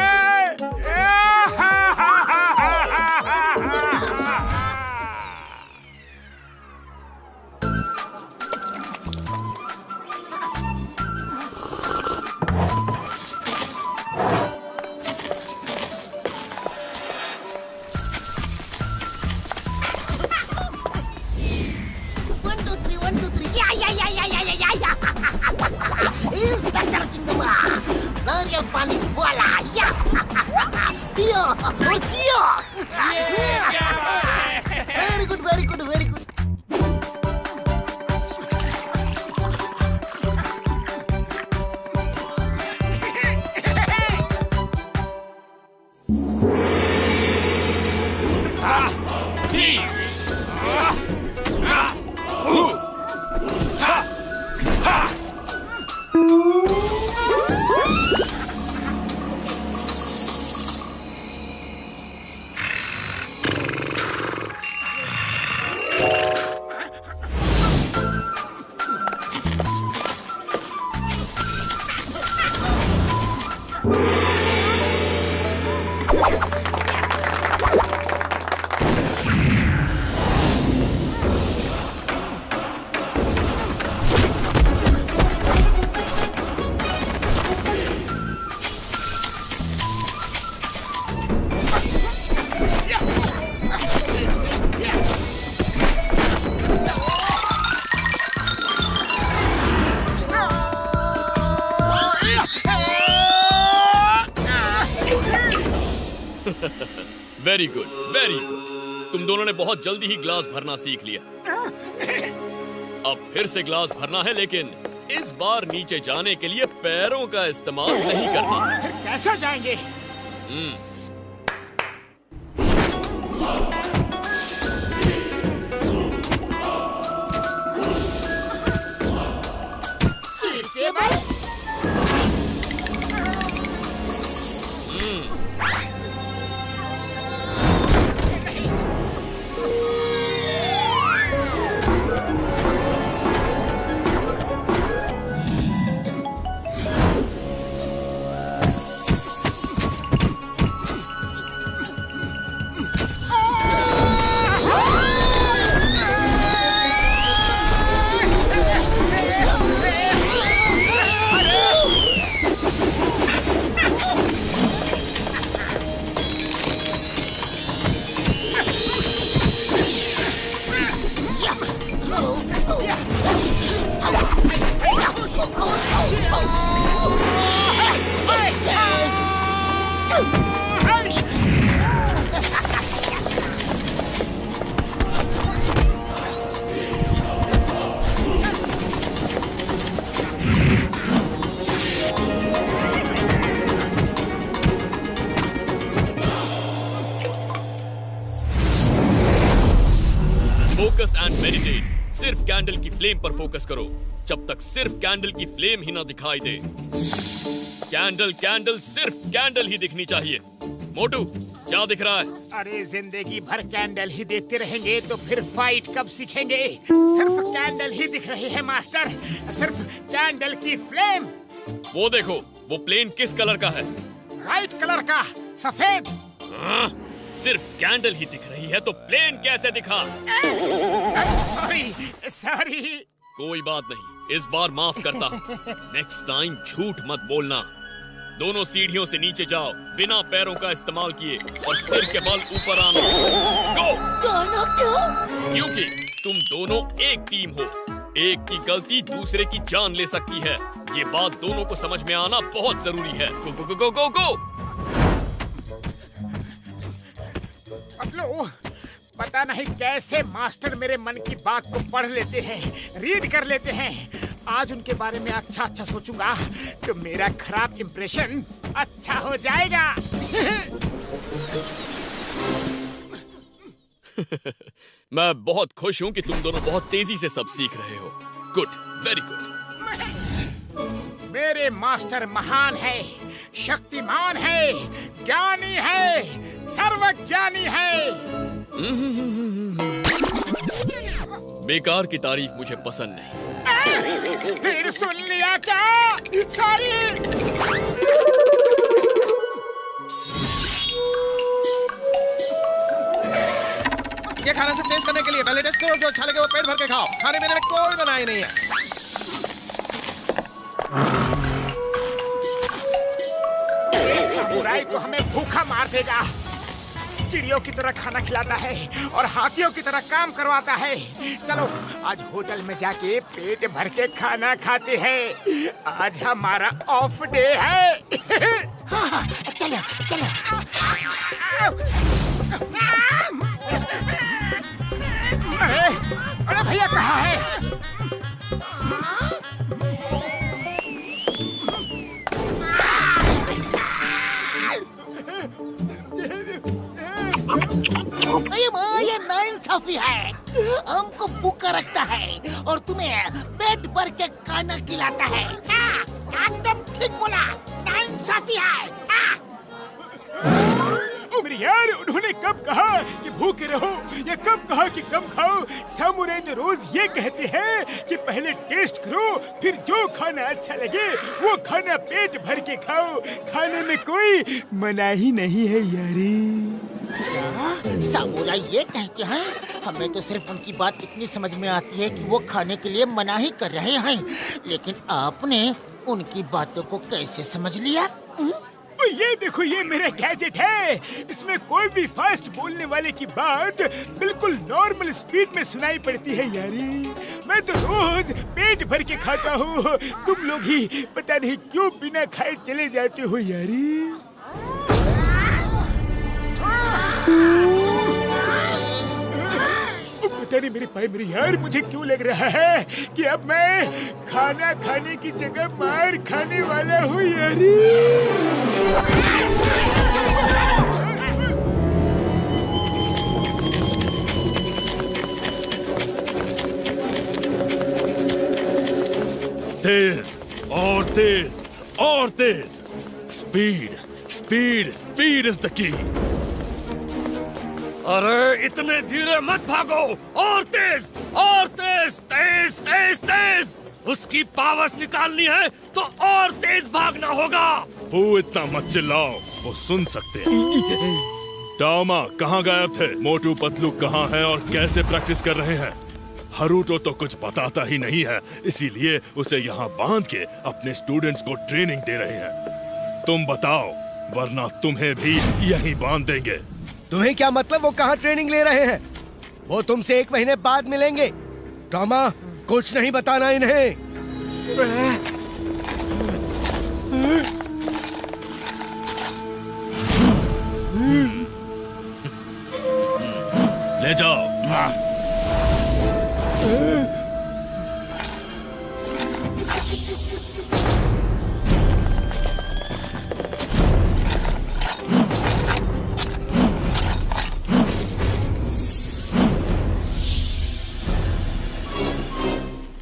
इंस्पेक्टर चिंगमा, नारियल पानी वाला, या पियो और जियो। Very good, very good, very good. Very good, very good. तुम दोनों ने बहुत जल्दी ही ग्लास भरना सीख लिया। अब फिर से ग्लास भरना है, लेकिन इस बार नीचे जाने के लिए पैरों का इस्तेमाल नहीं करना है। फिर कैसे जाएंगे? सीट के बल। Focus and meditate. सिर्फ कैंडल की फ्लेम पर फोकस करो जब तक सिर्फ कैंडल की फ्लेम ही ना दिखाई दे। कैंडल कैंडल सिर्फ कैंडल ही दिखनी चाहिए। मोटू, क्या दिख रहा है? अरे जिंदगी भर कैंडल ही देखते रहेंगे तो फिर फाइट कब सीखेंगे? सिर्फ कैंडल ही दिख रही है मास्टर, सिर्फ कैंडल की फ्लेम। वो देखो, वो प्लेन किस कलर का है? राइट कलर का, सफेद। सिर्फ कैंडल ही दिख रही है तो प्लेन कैसे दिखा? Sorry sorry. कोई बात नहीं, इस बार माफ करता हूँ। नेक्स्ट टाइम झूठ मत बोलना। दोनों सीढ़ियों से नीचे जाओ बिना पैरों का इस्तेमाल किए और सिर के बल ऊपर आना। गो! क्यों? क्योंकि तुम दोनों एक टीम हो। एक की गलती दूसरे की जान ले सकती है। ये बात दोनों को समझ में आना बहुत जरूरी है। गो गो गो गो गो। पतलू, पता नहीं कैसे मास्टर मेरे मन की बात को पढ़ लेते हैं, रीड कर लेते हैं। आज उनके बारे में अच्छा अच्छा सोचूंगा तो मेरा खराब इंप्रेशन अच्छा हो जाएगा। मैं बहुत खुश हूँ कि तुम दोनों बहुत तेजी से सब सीख रहे हो। Good, very good. मेरे मास्टर महान है, शक्तिमान है, ज्ञानी है, सर्वज्ञानी है। बेकार की तारीफ मुझे पसंद नहीं। फिर सुन लिया क्या? सॉरी। ये खाना सिर्फ टेस्ट करने के लिए, पहले टेस्ट करो, जो अच्छा लगे वो पेट भर के खाओ। खाने पीने में कोई बनाई नहीं है। समुराई तो हमें भूखा मार देगा। चिड़ियों की तरह खाना खिलाता है और हाथियों की तरह काम करवाता है। चलो आज होटल में जाके पेट भर के खाना खाते हैं। आज हमारा ऑफ डे है। हाँ, चलो चलो। अरे भैया कहाँ है? ये नाइंसाफी है। हमको भूखा रखता है और तुम्हें पेट भर के खाना खिलाता है। ठीक बोला, नाइंसाफी है। मेरे यार, उन्होंने कब कहा कि भूखे रहो या कब कहा कि कम खाओ? सामुराई तो रोज ये कहते हैं कि पहले टेस्ट करो, फिर जो खाना अच्छा लगे वो खाना पेट भर के खाओ। खाने में कोई मनाही नहीं है यारी। सामुराई ये कहते हैं? हमें तो सिर्फ उनकी बात इतनी समझ में आती है कि वो खाने के लिए मनाही कर रहे हैं, लेकिन आपने उनकी बातों को कैसे समझ लिया? ये देखो, ये मेरा गैजेट है। इसमें कोई भी फास्ट बोलने वाले की बात बिल्कुल नॉर्मल स्पीड में सुनाई पड़ती है यारी। मैं तो रोज पेट भर के खाता हूँ, तुम लोग ही पता नहीं क्यों बिना खाए चले जाते हो यारी। पता नहीं मेरे भाई मेरे यार, मुझे क्यों लग रहा है कि अब मैं खाना खाने की जगह मार खाने वाला हूँ यारी। तेज और तेज और तेज। Speed speed speed is the key. अरे इतने धीरे मत भागो, और तेज तेज तेज तेज। उसकी पावर्स निकालनी है तो और तेज भागना होगा। वो इतना मत चिल्लाओ, वो सुन सकते हैं। टामा कहाँ गायब थे? मोटू पतलू कहाँ है और कैसे प्रैक्टिस कर रहे हैं? हरूटो तो कुछ बताता ही नहीं है, इसीलिए उसे यहाँ बांध के अपने स्टूडेंट्स को ट्रेनिंग दे रहे हैं। तुम बताओ, वरना तुम्हें भी यहीं बांध देंगे। तुम्हें क्या मतलब वो कहाँ ट्रेनिंग ले रहे हैं? वो तुमसे 1 महीने बाद मिलेंगे। टॉमा, कुछ नहीं बताना इन्हें। ले जाओ।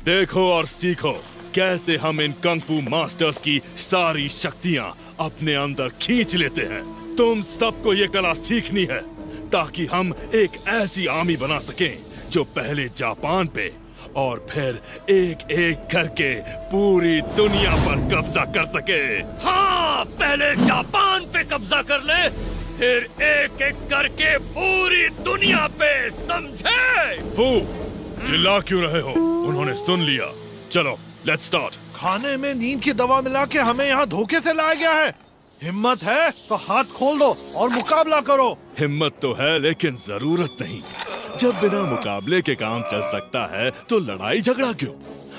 देखो और सीखो कैसे हम इन कंग-फू मास्टर्स की सारी शक्तियां अपने अंदर खींच लेते हैं। तुम सबको ये कला सीखनी है ताकि हम एक ऐसी आर्मी बना सकें जो पहले जापान पे और फिर एक एक करके पूरी दुनिया पर कब्जा कर सके। हाँ, पहले जापान पे कब्जा कर ले, फिर एक एक करके पूरी दुनिया पे, समझे? फू, चिल्ला क्यों रहे हो? उन्होंने सुन लिया। चलो, लेट्स स्टार्ट। खाने में नींद की दवा मिला के हमें यहाँ धोखे से लाया गया है। हिम्मत है तो हाथ खोल दो और मुकाबला करो। हिम्मत तो है लेकिन जरूरत नहीं। जब बिना मुकाबले के काम चल सकता है तो लड़ाई झगड़ा क्यों?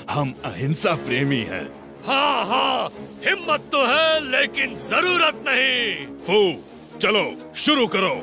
हम अहिंसा प्रेमी हैं। हाँ हाँ, हिम्मत तो है लेकिन जरूरत नहीं। फू, चलो शुरू करो।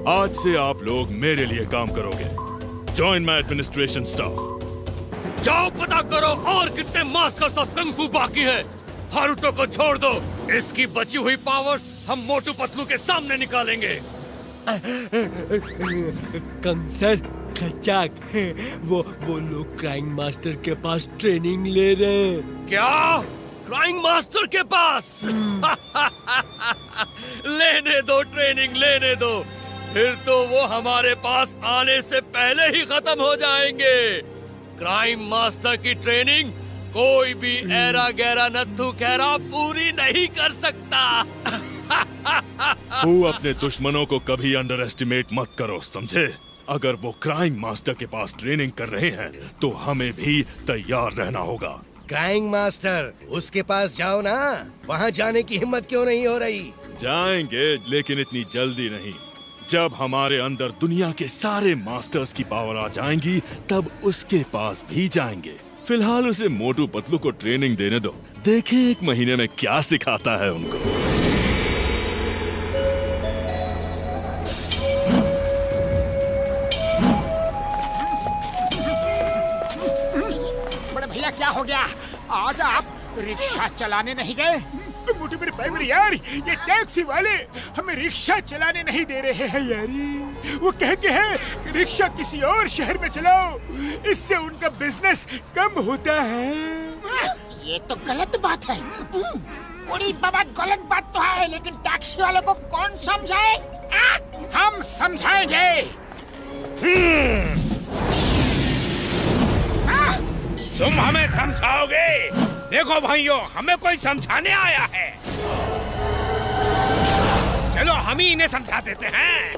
आज से आप लोग मेरे लिए काम करोगे। Join my administration staff. जाओ पता करो और कितने मास्टर्स ऑफ कंग फू बाकी हैं। हारुतो को छोड़ दो, इसकी बची हुई पावर्स हम मोटू पतलू के सामने निकालेंगे। कंसर, खचाक, वो लोग क्राइंग मास्टर के पास ट्रेनिंग ले रहे हैं। क्या? क्राइंग मास्टर के पास? लेने दो, ट्रेनिंग लेने दो, फिर तो वो हमारे पास आने से पहले ही खत्म हो जाएंगे। क्राइम मास्टर की ट्रेनिंग कोई भी ऐरा गैरा नत्थु खैरा पूरी नहीं कर सकता। तू अपने दुश्मनों को कभी अंडर एस्टिमेट मत करो, समझे? अगर वो क्राइंग मास्टर के पास ट्रेनिंग कर रहे हैं तो हमें भी तैयार रहना होगा। क्राइंग मास्टर, उसके पास जाओ ना। वहाँ जाने की हिम्मत क्यों नहीं हो रही? जाएंगे, लेकिन इतनी जल्दी नहीं। जब हमारे अंदर दुनिया के सारे मास्टर्स की पावर आ जाएंगी तब उसके पास भी जाएंगे। फिलहाल उसे मोटू पतलू को ट्रेनिंग देने दो, देखें 1 महीने में क्या सिखाता है उनको। बड़े भैया क्या हो गया? आज आप रिक्शा चलाने नहीं गए? मोटू मेरे भाई मेरे यार, ये टैक्सी वाले हमें रिक्शा चलाने नहीं दे रहे हैं यारी। वो कहते हैं कि रिक्शा किसी और शहर में चलाओ, इससे उनका बिजनेस कम होता है। ये तो गलत बात है। बड़ी बाबा, गलत बात तो है, लेकिन टैक्सी वाले को कौन समझाए? हम समझाएंगे। तुम हमें समझाओगे? देखो भाइयों, हमें कोई समझाने आया है। चलो हम ही इन्हें समझा देते हैं।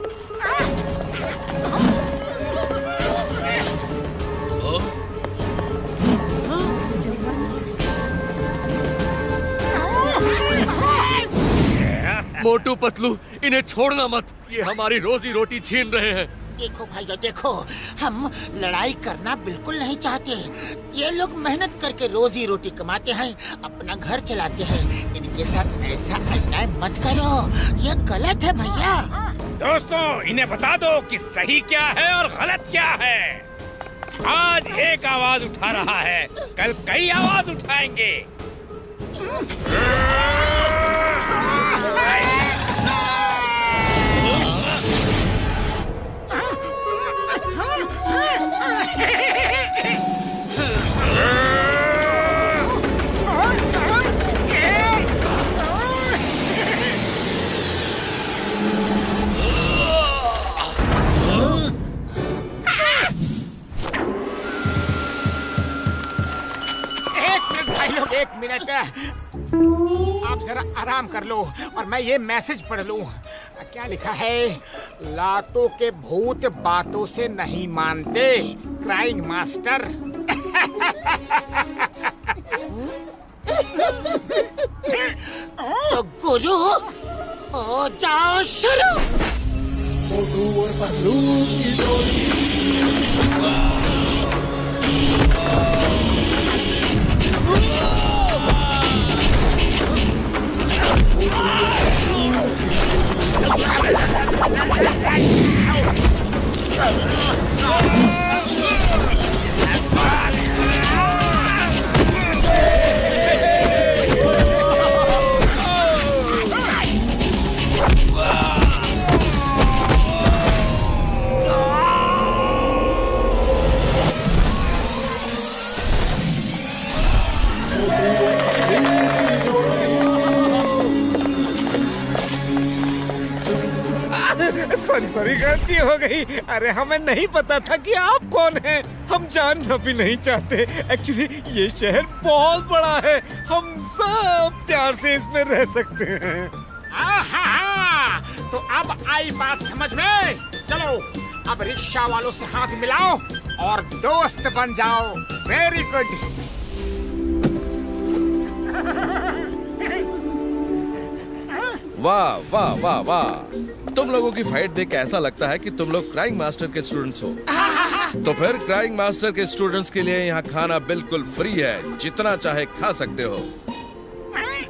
मोटू पतलू, इन्हें छोड़ना मत, ये हमारी रोजी रोटी छीन रहे हैं। देखो भैया देखो, हम लड़ाई करना बिल्कुल नहीं चाहते। ये लोग मेहनत करके रोजी रोटी कमाते हैं, अपना घर चलाते हैं। इनके साथ ऐसा अन्याय मत करो, ये गलत है भैया। दोस्तों, इन्हें बता दो कि सही क्या है और गलत क्या है। आज एक आवाज उठा रहा है, कल कई आवाज उठाएंगे। एक मिनट, आप जरा आराम कर लो और मैं ये मैसेज पढ़ लूं। क्या लिखा है? लातों के भूत बातों से नहीं मानते, क्राइंग मास्टर। तो गुरु हो जाओ शुरू। मोटू और पतलू की जोड़ी। सॉरी, गलती हो गई। अरे हमें नहीं पता था कि आप कौन हैं। हम जानना भी नहीं चाहते। एक्चुअली ये शहर बहुत बड़ा है, हम सब प्यार से इसमें रह सकते हैं। तो अब आई बात समझ में। चलो अब रिक्शा वालों से हाथ मिलाओ और दोस्त बन जाओ। Very good. वाह वाह वाह वाह, तुम लोगों की फाइट देख के ऐसा लगता है कि तुम लोग क्राइंग मास्टर के स्टूडेंट्स हो। तो फिर क्राइंग मास्टर के स्टूडेंट्स के लिए यहाँ खाना बिल्कुल फ्री है, जितना चाहे खा सकते हो।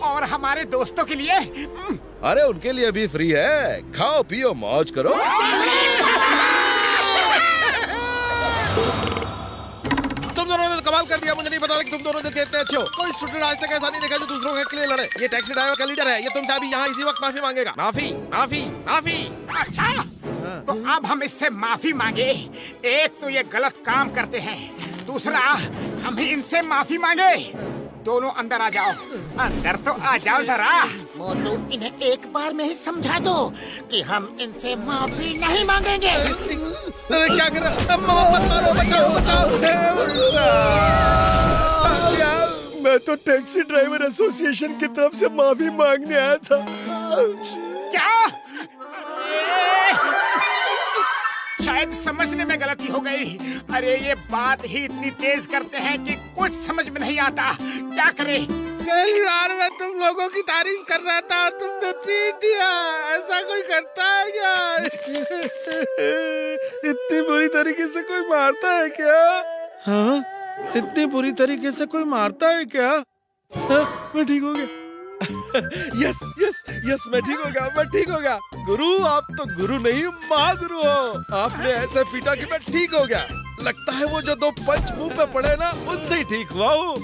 और हमारे दोस्तों के लिए? अरे उनके लिए भी फ्री है, खाओ पियो मौज करो। तुम दोनों ने तो कमाल कर दिया। मुझे नहीं पता था कि तुम दोनों दिल इतने अच्छे हो। कोई स्टूडेंट आज तक ऐसा नहीं देखा जो दूसरों के लिए लड़े। ये टैक्सी ड्राइवर का लीडर है, ये तुमसे अभी यहाँ इसी वक्त माफी मांगेगा। माफी माफी माफी। अच्छा, तो अब हम इससे माफी मांगे। एक तो ये गलत काम करते हैं, दूसरा हम ही इनसे माफी मांगे। दोनों अंदर आ जाओ, अंदर तो आ जाओ जरा। मोटू, इन्हें एक बार में ही समझा दो कि हम इनसे माफी नहीं मांगेंगे। अरे क्या कर रहा? मत मारो, बचाओ बचाओ। मैं तो टैक्सी ड्राइवर एसोसिएशन की तरफ से माफी मांगने आया था। क्या? शायद समझने में गलती हो गई। अरे ये बात ही इतनी तेज करते हैं कि कुछ समझ में नहीं आता। क्या करें? पहली बार मैं तुम लोगों की तारीफ कर रहा था और तुमने पीट दिया। ऐसा कोई करता है क्या? इतनी बुरी तरीके से कोई मारता है क्या? हाँ, इतनी बुरी तरीके से कोई मारता है क्या? हाँ, मैं ठीक हो गया। यस यस यस, मैं ठीक हो गया, मैं ठीक हो गया। गुरु, आप तो गुरु नहीं महागुरु हो। आपने ऐसे पीटा कि मैं ठीक हो गया। लगता है वो जो 2 पंच मुंह पे पड़े ना, उनसे ही ठीक हुआ हूँ।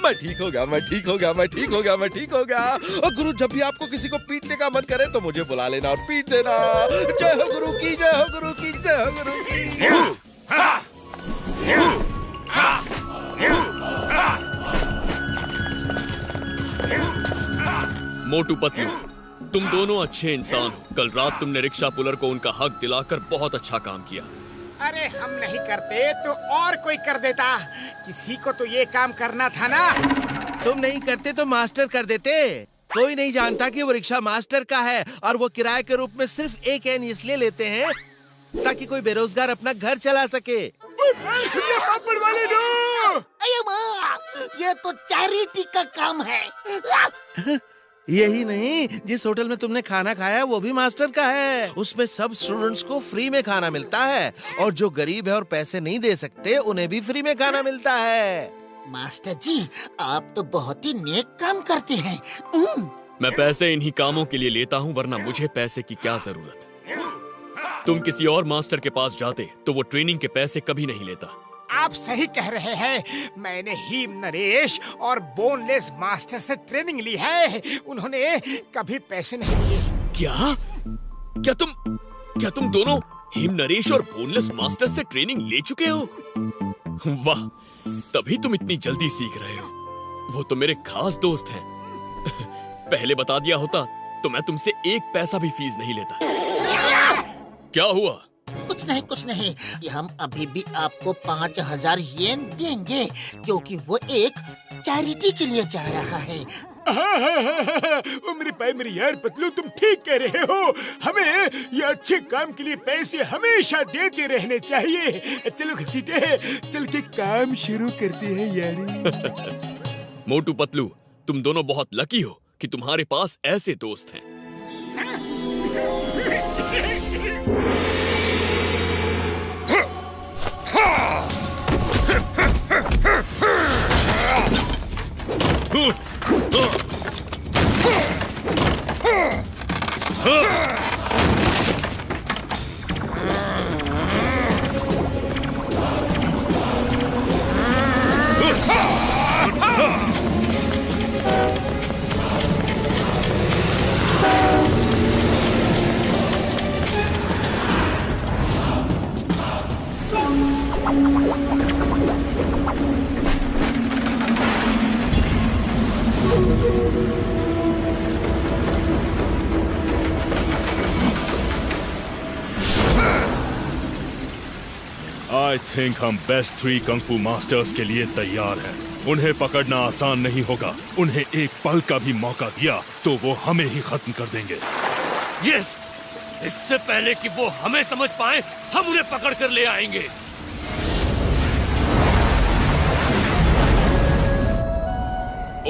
मैं ठीक हो गया, मैं ठीक हो गया, मैं ठीक हो गया, मैं ठीक हो गया। और गुरु, जब भी आपको किसी को पीटने का मन करे तो मुझे बुला लेना और पीट देना। जय हो गुरु की, जय हो गुरु की, जय हो गुरु की। मोटू पतलू, तुम दोनों अच्छे इंसान हो। कल रात तुमने रिक्शा पुलर को उनका हक दिलाकर बहुत अच्छा काम किया। अरे हम नहीं करते तो और कोई कर देता। किसी को तो ये काम करना था ना। तुम नहीं करते तो मास्टर कर देते। कोई नहीं जानता कि वो रिक्शा मास्टर का है और वो किराए के रूप में सिर्फ 1 एन इसलिए लेते हैं ताकि कोई बेरोजगार अपना घर चला सके। अरे माँ, ये तो चैरिटी का काम है। यही नहीं, जिस होटल में तुमने खाना खाया वो भी मास्टर का है। उसमें सब स्टूडेंट्स को फ्री में खाना मिलता है और जो गरीब है और पैसे नहीं दे सकते उन्हें भी फ्री में खाना मिलता है। मास्टर जी, आप तो बहुत ही नेक काम करते हैं। मैं पैसे इन्हीं कामों के लिए लेता हूँ, वरना मुझे पैसे की क्या जरूरत। तुम किसी और मास्टर के पास जाते तो वो ट्रेनिंग के पैसे कभी नहीं लेता। आप सही कह रहे हैं। मैंने हीम नरेश और बोनलेस मास्टर से ट्रेनिंग ली है। उन्होंने कभी पैसे नहीं लिए। क्या तुम दोनों हीम नरेश और बोनलेस मास्टर से ट्रेनिंग ले चुके हो? वाह, तभी तुम इतनी जल्दी सीख रहे हो। वो तो मेरे खास दोस्त हैं। पहले बता दिया होता तो मैं तुमसे 1 पैसा भी फीस नहीं लेता। क्या हुआ? कुछ नहीं। हम अभी भी आपको 5000 येन देंगे क्योंकि वो एक चैरिटी के लिए जा रहा है। मेरे भाई, मेरे यार पतलू, तुम ठीक कह रहे हो। हमें ये अच्छे काम के लिए पैसे हमेशा देते रहने चाहिए। चलो घसीटे, चल के काम शुरू करते हैं यारी। मोटू पतलू, तुम दोनों बहुत लकी हो कि तुम्हारे पास ऐसे दोस्त हैं। आई थिंक हम बेस्ट 3 कंग-फू मास्टर्स के लिए तैयार हैं। उन्हें पकड़ना आसान नहीं होगा। उन्हें एक पल का भी मौका दिया तो वो हमें ही खत्म कर देंगे। यस, इससे पहले कि वो हमें समझ पाए, हम उन्हें पकड़ कर ले आएंगे।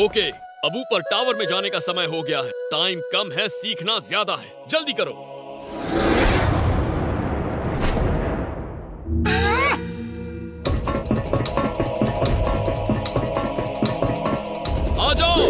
ओके, अब ऊपर टावर में जाने का समय हो गया है। टाइम कम है, सीखना ज्यादा है। जल्दी करो। आ जाओ।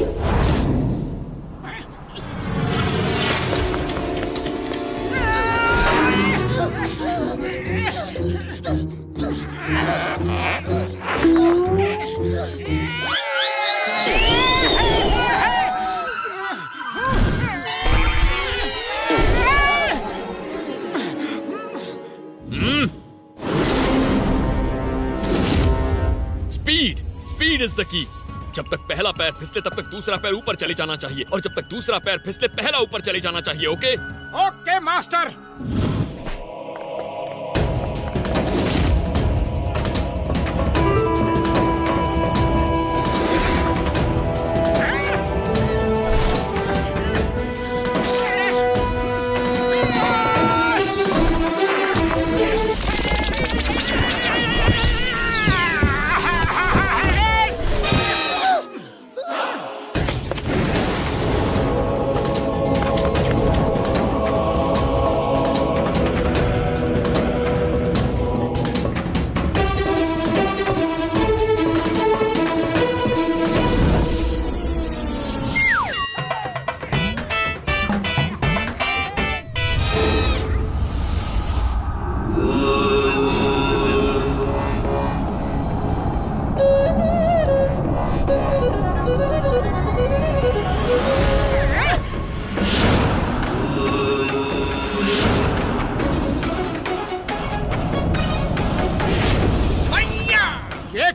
स्पीड इज द की। जब तक पहला पैर फिसले तब तक दूसरा पैर ऊपर चले जाना चाहिए और जब तक दूसरा पैर फिसले पहला ऊपर चले जाना चाहिए। ओके? Okay master.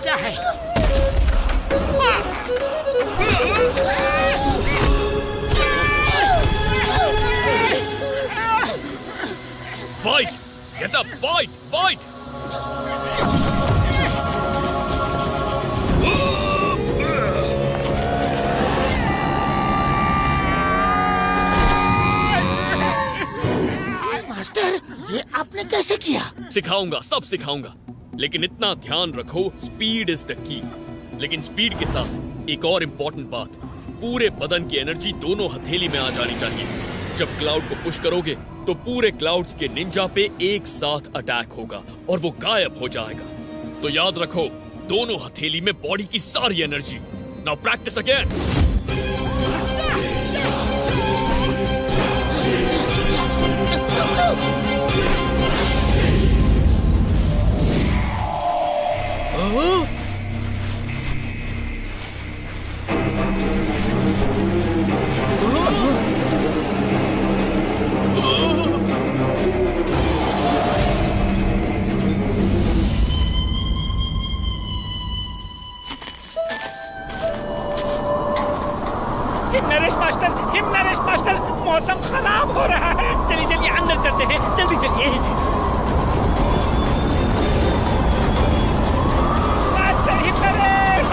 क्या है? Fight! Get up! Fight! Fight! Master, ये आपने कैसे किया? सिखाऊंगा, सब सिखाऊंगा, लेकिन इतना ध्यान रखो, स्पीड इज द की। लेकिन स्पीड के साथ एक और इम्पोर्टेंट बात, पूरे बदन की एनर्जी दोनों हथेली में आ जानी चाहिए। जब क्लाउड को पुश करोगे तो पूरे क्लाउड्स के निंजा पे एक साथ अटैक होगा और वो गायब हो जाएगा। तो याद रखो, दोनों हथेली में बॉडी की सारी energy. Now practice again. Naresh master, मौसम खराब हो रहा है। चलिए चलिए अंदर चलते हैं, जल्दी चलिए। मास्टर हिमनरेश!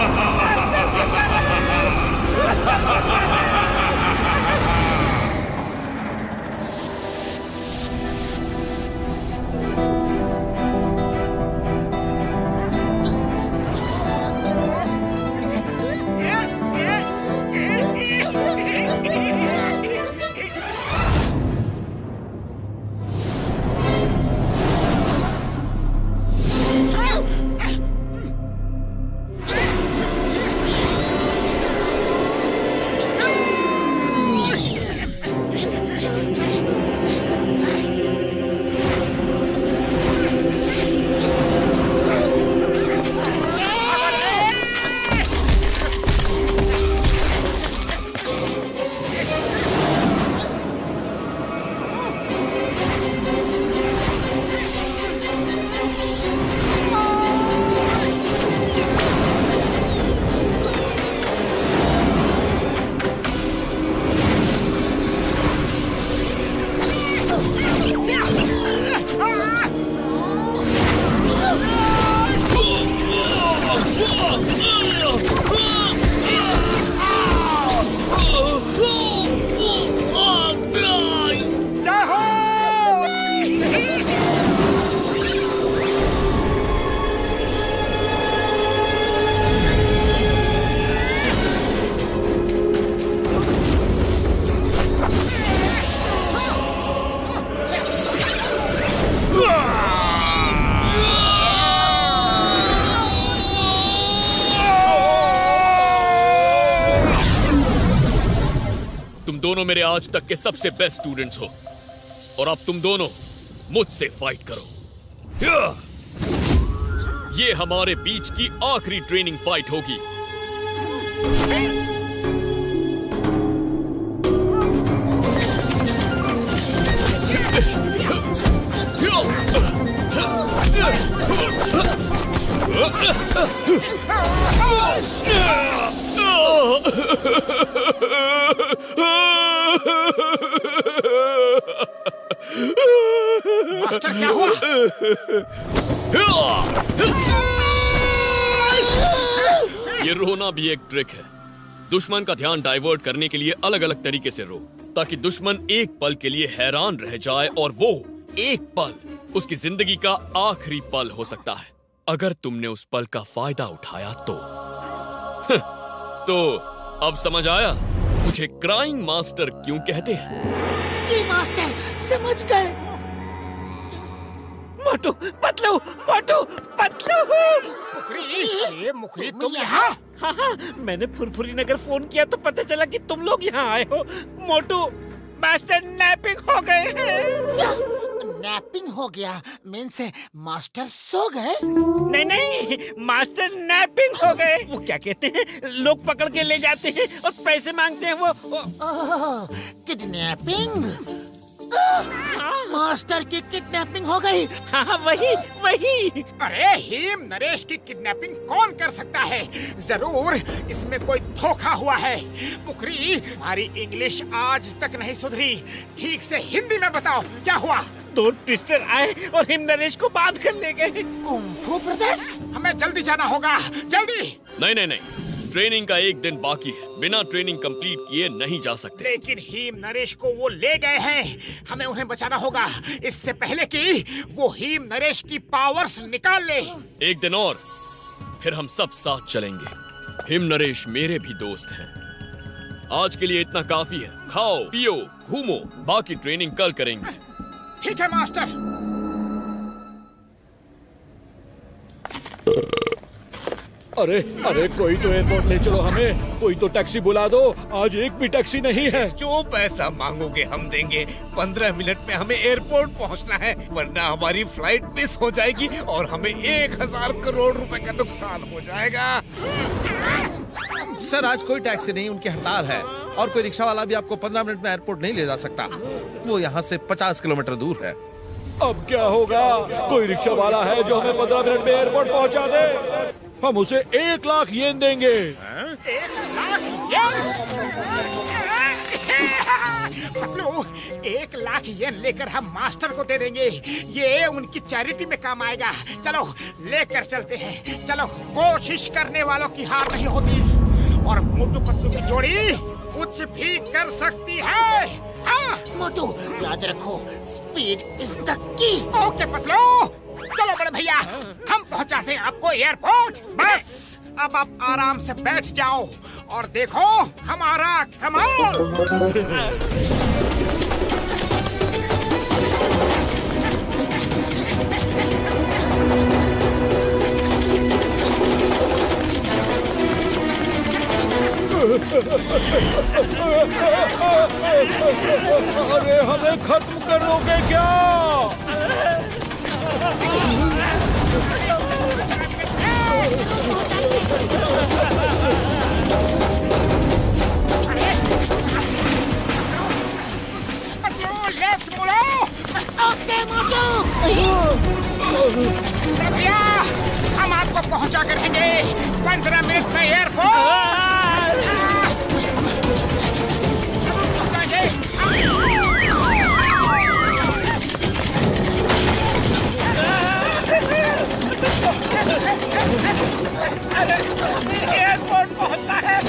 दोनों मेरे आज तक के सबसे बेस्ट स्टूडेंट्स हो और अब तुम दोनों मुझसे फाइट करो। ये हमारे बीच की आखिरी ट्रेनिंग फाइट होगी। मास्टर क्या हुआ? ये रोना भी एक ट्रिक है। दुश्मन का ध्यान डाइवर्ट करने के लिए अलग अलग तरीके से रो, ताकि दुश्मन एक पल के लिए हैरान रह जाए और वो एक पल उसकी जिंदगी का आखिरी पल हो सकता है। अगर तुमने उस पल का फायदा उठाया तो अब समझ आया मुझे क्राइंग मास्टर क्यों कहते हैं? जी मास्टर, समझ गए। मोटू पतलू, मोटू पतलू। मुखरी, मुखरी तुम यहाँ? हाँ हाँ, मैंने फुरफुरी नगर फोन किया तो पता चला कि तुम लोग यहाँ आए हो। मोटू, मास्टर नैपिंग हो गए हैं। नैपिंग हो गया मीन्स मास्टर सो गए? नहीं नहीं, मास्टर नैपिंग हो गए। वो क्या कहते हैं, लोग पकड़ के ले जाते हैं और पैसे मांगते हैं वो। किडनैपिंग? मास्टर की किडनैपिंग हो गई। हाँ वही। अरे हिम नरेश की किडनैपिंग कौन कर सकता है? जरूर इसमें कोई धोखा हुआ है। मुखरी, हमारी इंग्लिश आज तक नहीं सुधरी। ठीक से हिंदी में बताओ क्या हुआ? दो ट्विस्टर आए और हिम नरेश को बांध कर ले गए। कुंफू ब्रदर्स, हमें जल्दी जाना होगा, जल्दी। नहीं, ट्रेनिंग का एक दिन बाकी है। बिना ट्रेनिंग कंप्लीट किए नहीं जा सकते। लेकिन हिम नरेश को वो ले गए हैं। हमें उन्हें बचाना होगा इससे पहले कि वो हिम नरेश की पावर्स निकाल ले। एक दिन और फिर हम सब साथ चलेंगे। हिम नरेश मेरे भी दोस्त हैं। आज के लिए इतना काफी है। खाओ, पियो, घूमो। बाकी ट्रेनिंग कल करेंगे। ठीक है मास्टर। अरे कोई तो एयरपोर्ट ले चलो हमें। कोई तो टैक्सी बुला दो। आज एक भी टैक्सी नहीं है। जो पैसा मांगोगे हम देंगे। 15 मिनट में हमें एयरपोर्ट पहुंचना है, वरना हमारी फ्लाइट मिस हो जाएगी और हमें 1000 करोड़ रुपए का नुकसान हो जाएगा। सर आज कोई टैक्सी नहीं, उनकी हड़ताल है। और कोई रिक्शा वाला भी आपको 15 मिनट में एयरपोर्ट नहीं ले जा सकता। वो यहाँ से 50 किलोमीटर दूर है। अब क्या होगा? कोई रिक्शा वाला है जो हमें 15 मिनट में एयरपोर्ट पहुंचा दे? हम उसे 1 लाख येन देंगे। 1 लाख येन? पतलू, 1 लाख येन लेकर हम मास्टर को दे देंगे। ये उनकी चैरिटी में काम आएगा। चलो लेकर चलते हैं। चलो, कोशिश करने वालों की हार नहीं होती। और मोटू पतलू की जोड़ी कुछ भी कर सकती है। हाँ मोटू, याद रखो, स्पीड इज द की। ओके पतलू, चलो बड़े भैया, हम पहुंचाते हैं आपको एयरपोर्ट। बस अब आप आराम से बैठ जाओ और देखो हमारा कमाल। अरे हमें खत्म करोगे क्या? लेफ्ट मुड़ो। ओके मोटू। भैया, हम आपको पहुंचा कर रहेंगे 15 मिनट में एयरपोर्ट। एयरपोर्ट पहुंचना है।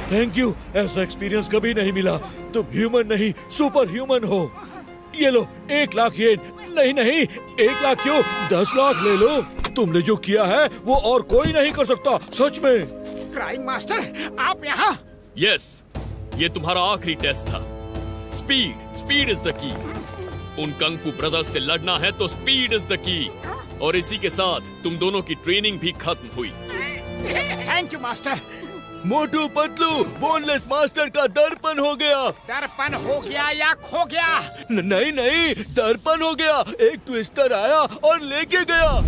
Thank you. ऐसा एक्सपीरियंस कभी नहीं मिला। तुम ह्यूमन नहीं, सुपर ह्यूमन हो। ये लो 1 लाख येन। नहीं, 1 लाख क्यों, 10 लाख ले लो। तुमने जो किया है वो और कोई नहीं कर सकता, सच में। क्राइम मास्टर, आप यहाँ? यस, ये तुम्हारा आखिरी टेस्ट था। स्पीड इज द की। उन कंग-फू ब्रदर्स से लड़ना है तो स्पीड इज द की। और इसी के साथ तुम दोनों की ट्रेनिंग भी खत्म हुई। Thank you master. Motu Patlu, boneless master का दर्पण हो गया। दर्पण हो गया या खो गया? नहीं, दर्पण हो गया। एक ट्विस्टर आया और लेके गया।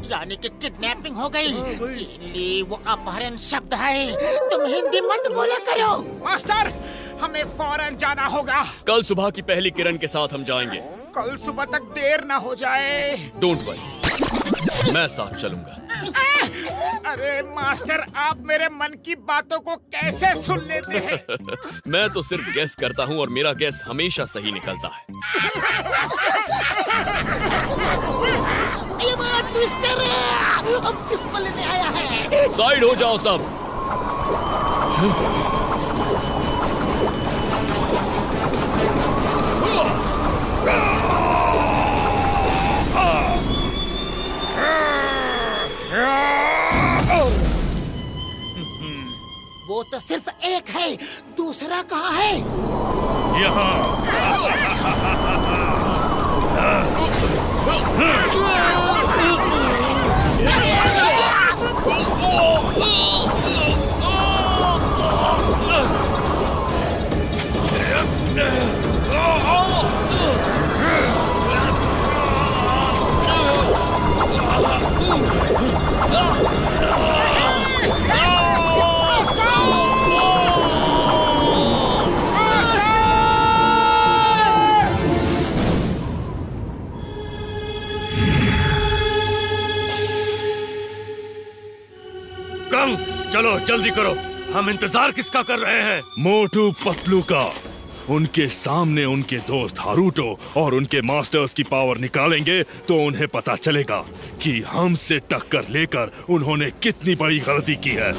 यानी कि किडनैपिंग हो गई। चीन ली वो अपहरण शब्द है। तुम हिंदी मत बोला करो। मास्टर, हमें फौरन जाना होगा। कल सुबह की पहली किरण के साथ हम जाएंगे। कल सुबह तक देर ना हो जाए। डोंट वरी, मैं साथ चलूंगा। अरे मास्टर, आप मेरे मन की बातों को कैसे सुन लेते हैं? मैं तो सिर्फ गेस करता हूँ और मेरा गेस हमेशा सही निकलता है। ये बात ट्विस्टर है। अब किसको लेने आया है? साइड हो जाओ सब। दूसरा कहाँ है? कंग, चलो जल्दी करो, हम इंतजार किसका कर रहे हैं? मोटू पतलू का। उनके सामने उनके दोस्त हारूटो और उनके मास्टर्स की पावर निकालेंगे तो उन्हें पता चलेगा कि हमसे टक्कर लेकर उन्होंने कितनी बड़ी गलती की है।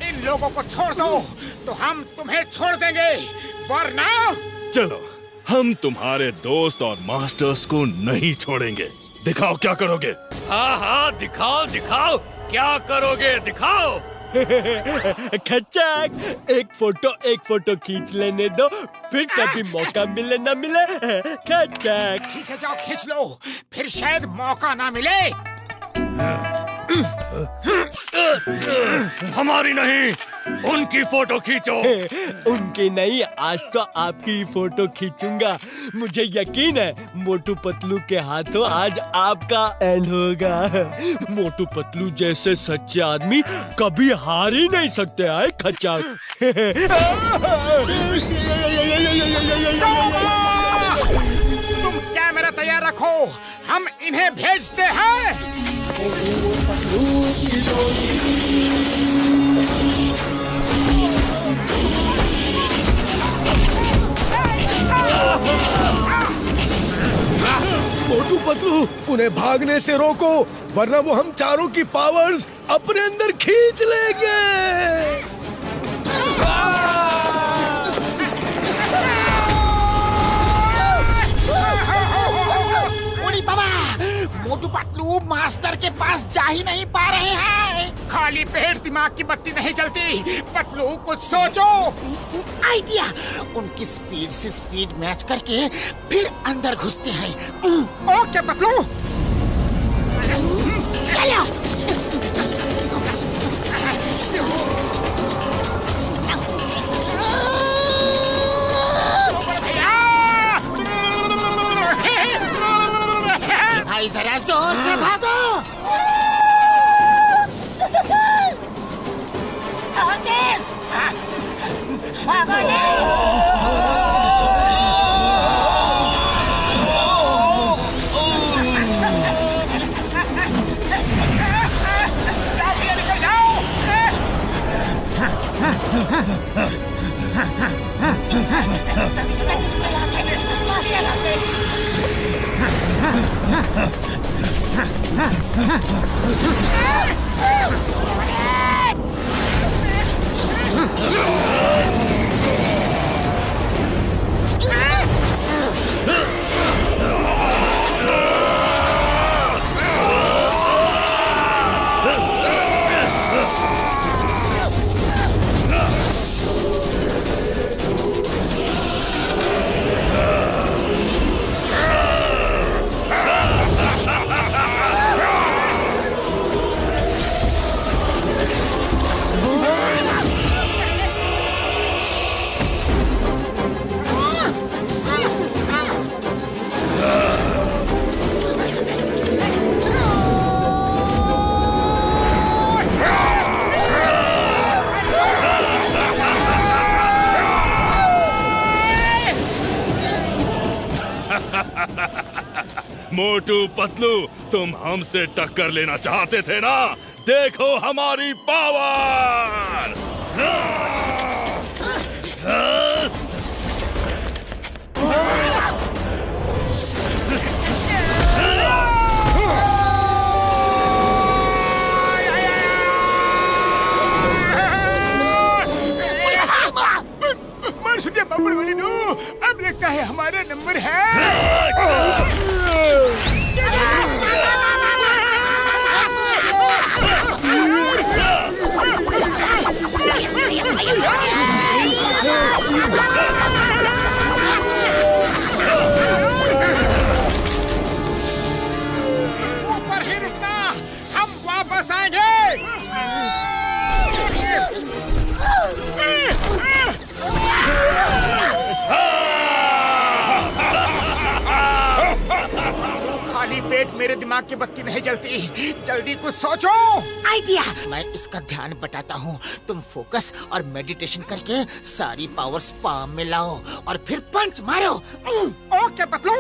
इन लोगों को छोड़ दो तो हम तुम्हें छोड़ देंगे, वरना चलो, हम तुम्हारे दोस्त और मास्टर्स को नहीं छोड़ेंगे। दिखाओ क्या करोगे। हाँ हाँ, दिखाओ दिखाओ, क्या करोगे दिखाओ। खच्चक, एक फोटो खींच लेने दो, फिर कभी मौका मिले ना मिले। खच्चक, ठीक है, जाओ खींच लो, फिर शायद मौका ना मिले। हमारी नहीं, उनकी फोटो खींचो। उनकी नहीं, आज तो आपकी फोटो खींचूंगा। मुझे यकीन है मोटू पतलू के हाथों आज आपका एंड होगा। मोटू पतलू जैसे सच्चे आदमी कभी हार ही नहीं सकते हैं खच्चक। तुम कैमरा तैयार रखो, हम इन्हें भेजते हैं। मोटू पतलू, उन्हें भागने से रोको, वरना वो हम चारों की पावर्स अपने अंदर खींच लेंगे। उड़ी बाबा, मोटू पतलू मास्टर के पास जा ही नहीं पा रहे हैं। खाली पेट दिमाग की बत्ती नहीं जलती। पतलू कुछ सोचो। आइडिया, उनकी स्पीड से स्पीड मैच करके फिर अंदर घुसते हैं। ओके पतलू, चलो। भाई जरा जोर से भागो। भागो निकल जाओ। मोटू पतलू, तुम हमसे टक्कर लेना चाहते थे ना? देखो हमारी पावर। बब्बर वाली दो, अब लगता है हमारा नंबर है। ऊपर ही रुकना, हम वापस आएंगे। खाली पेट मेरे दिमाग की बत्ती नहीं जलती, जल्दी कुछ सोचो। आइडिया, मैं इसका ध्यान बटाता हूँ, तुम फोकस और मेडिटेशन करके सारी पावर्स पाम में लाओ और फिर पंच मारो। ओके पतलू।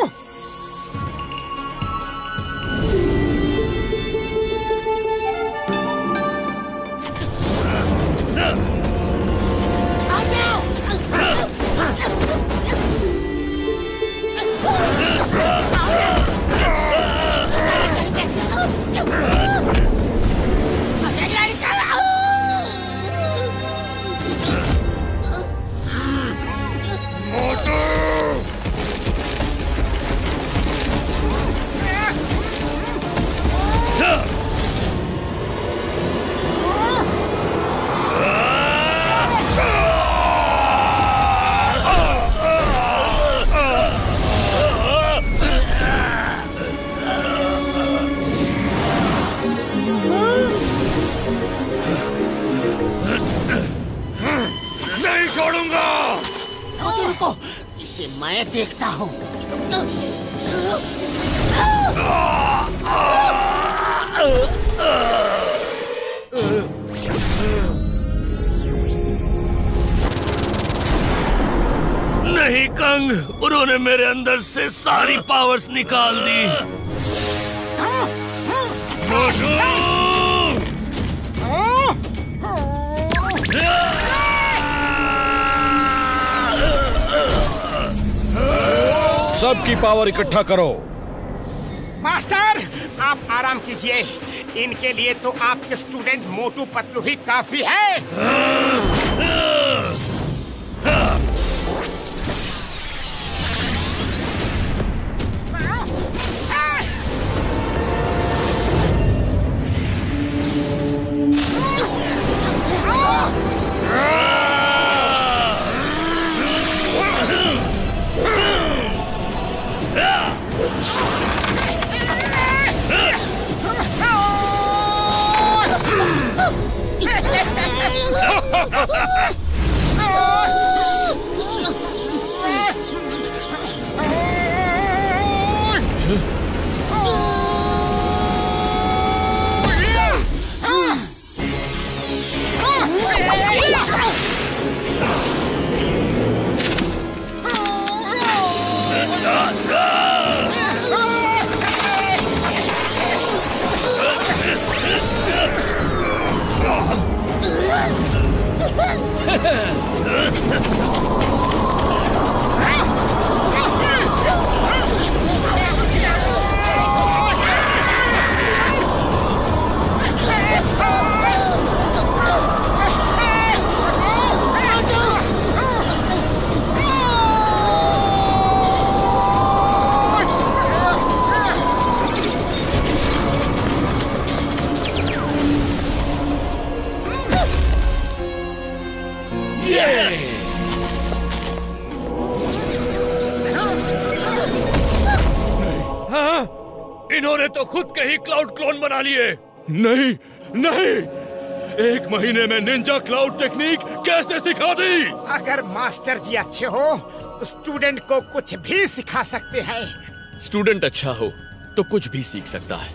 नहीं छोड़ूंगा। रुको, इसे मैं देखता हूँ। नहीं कंग, उन्होंने मेरे अंदर से सारी पावर्स निकाल दी। सबकी पावर इकट्ठा करो। मास्टर, आप आराम कीजिए, इनके लिए तो आपके स्टूडेंट मोटू पतलू ही काफी है। इन्होंने तो खुद के ही क्लाउड क्लोन बना लिए। नहीं नहीं, एक महीने में निंजा क्लाउड टेक्निक कैसे सिखा दी? अगर मास्टर जी अच्छे हो तो स्टूडेंट को कुछ भी सिखा सकते हैं। स्टूडेंट अच्छा हो तो कुछ भी सीख सकता है।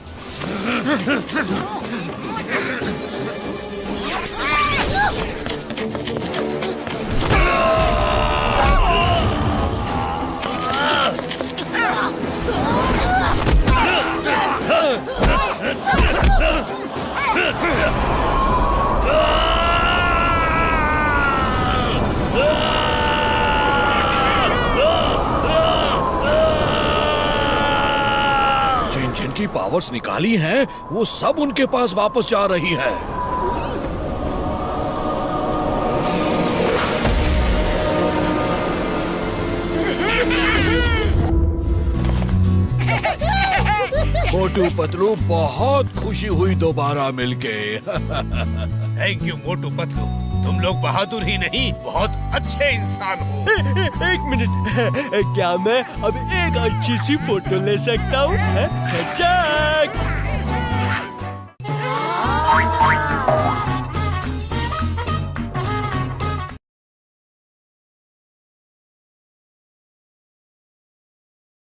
जिन जिन की पावर्स निकाली हैं, वो सब उनके पास वापस जा रही है। मोटू पतलू, बहुत खुशी हुई दोबारा मिलके। थैंक यू मोटू पतलू, तुम लोग बहादुर ही नहीं बहुत अच्छे इंसान हो। एक मिनट, क्या मैं अब एक अच्छी सी फोटो ले सकता हूँ? खचाक।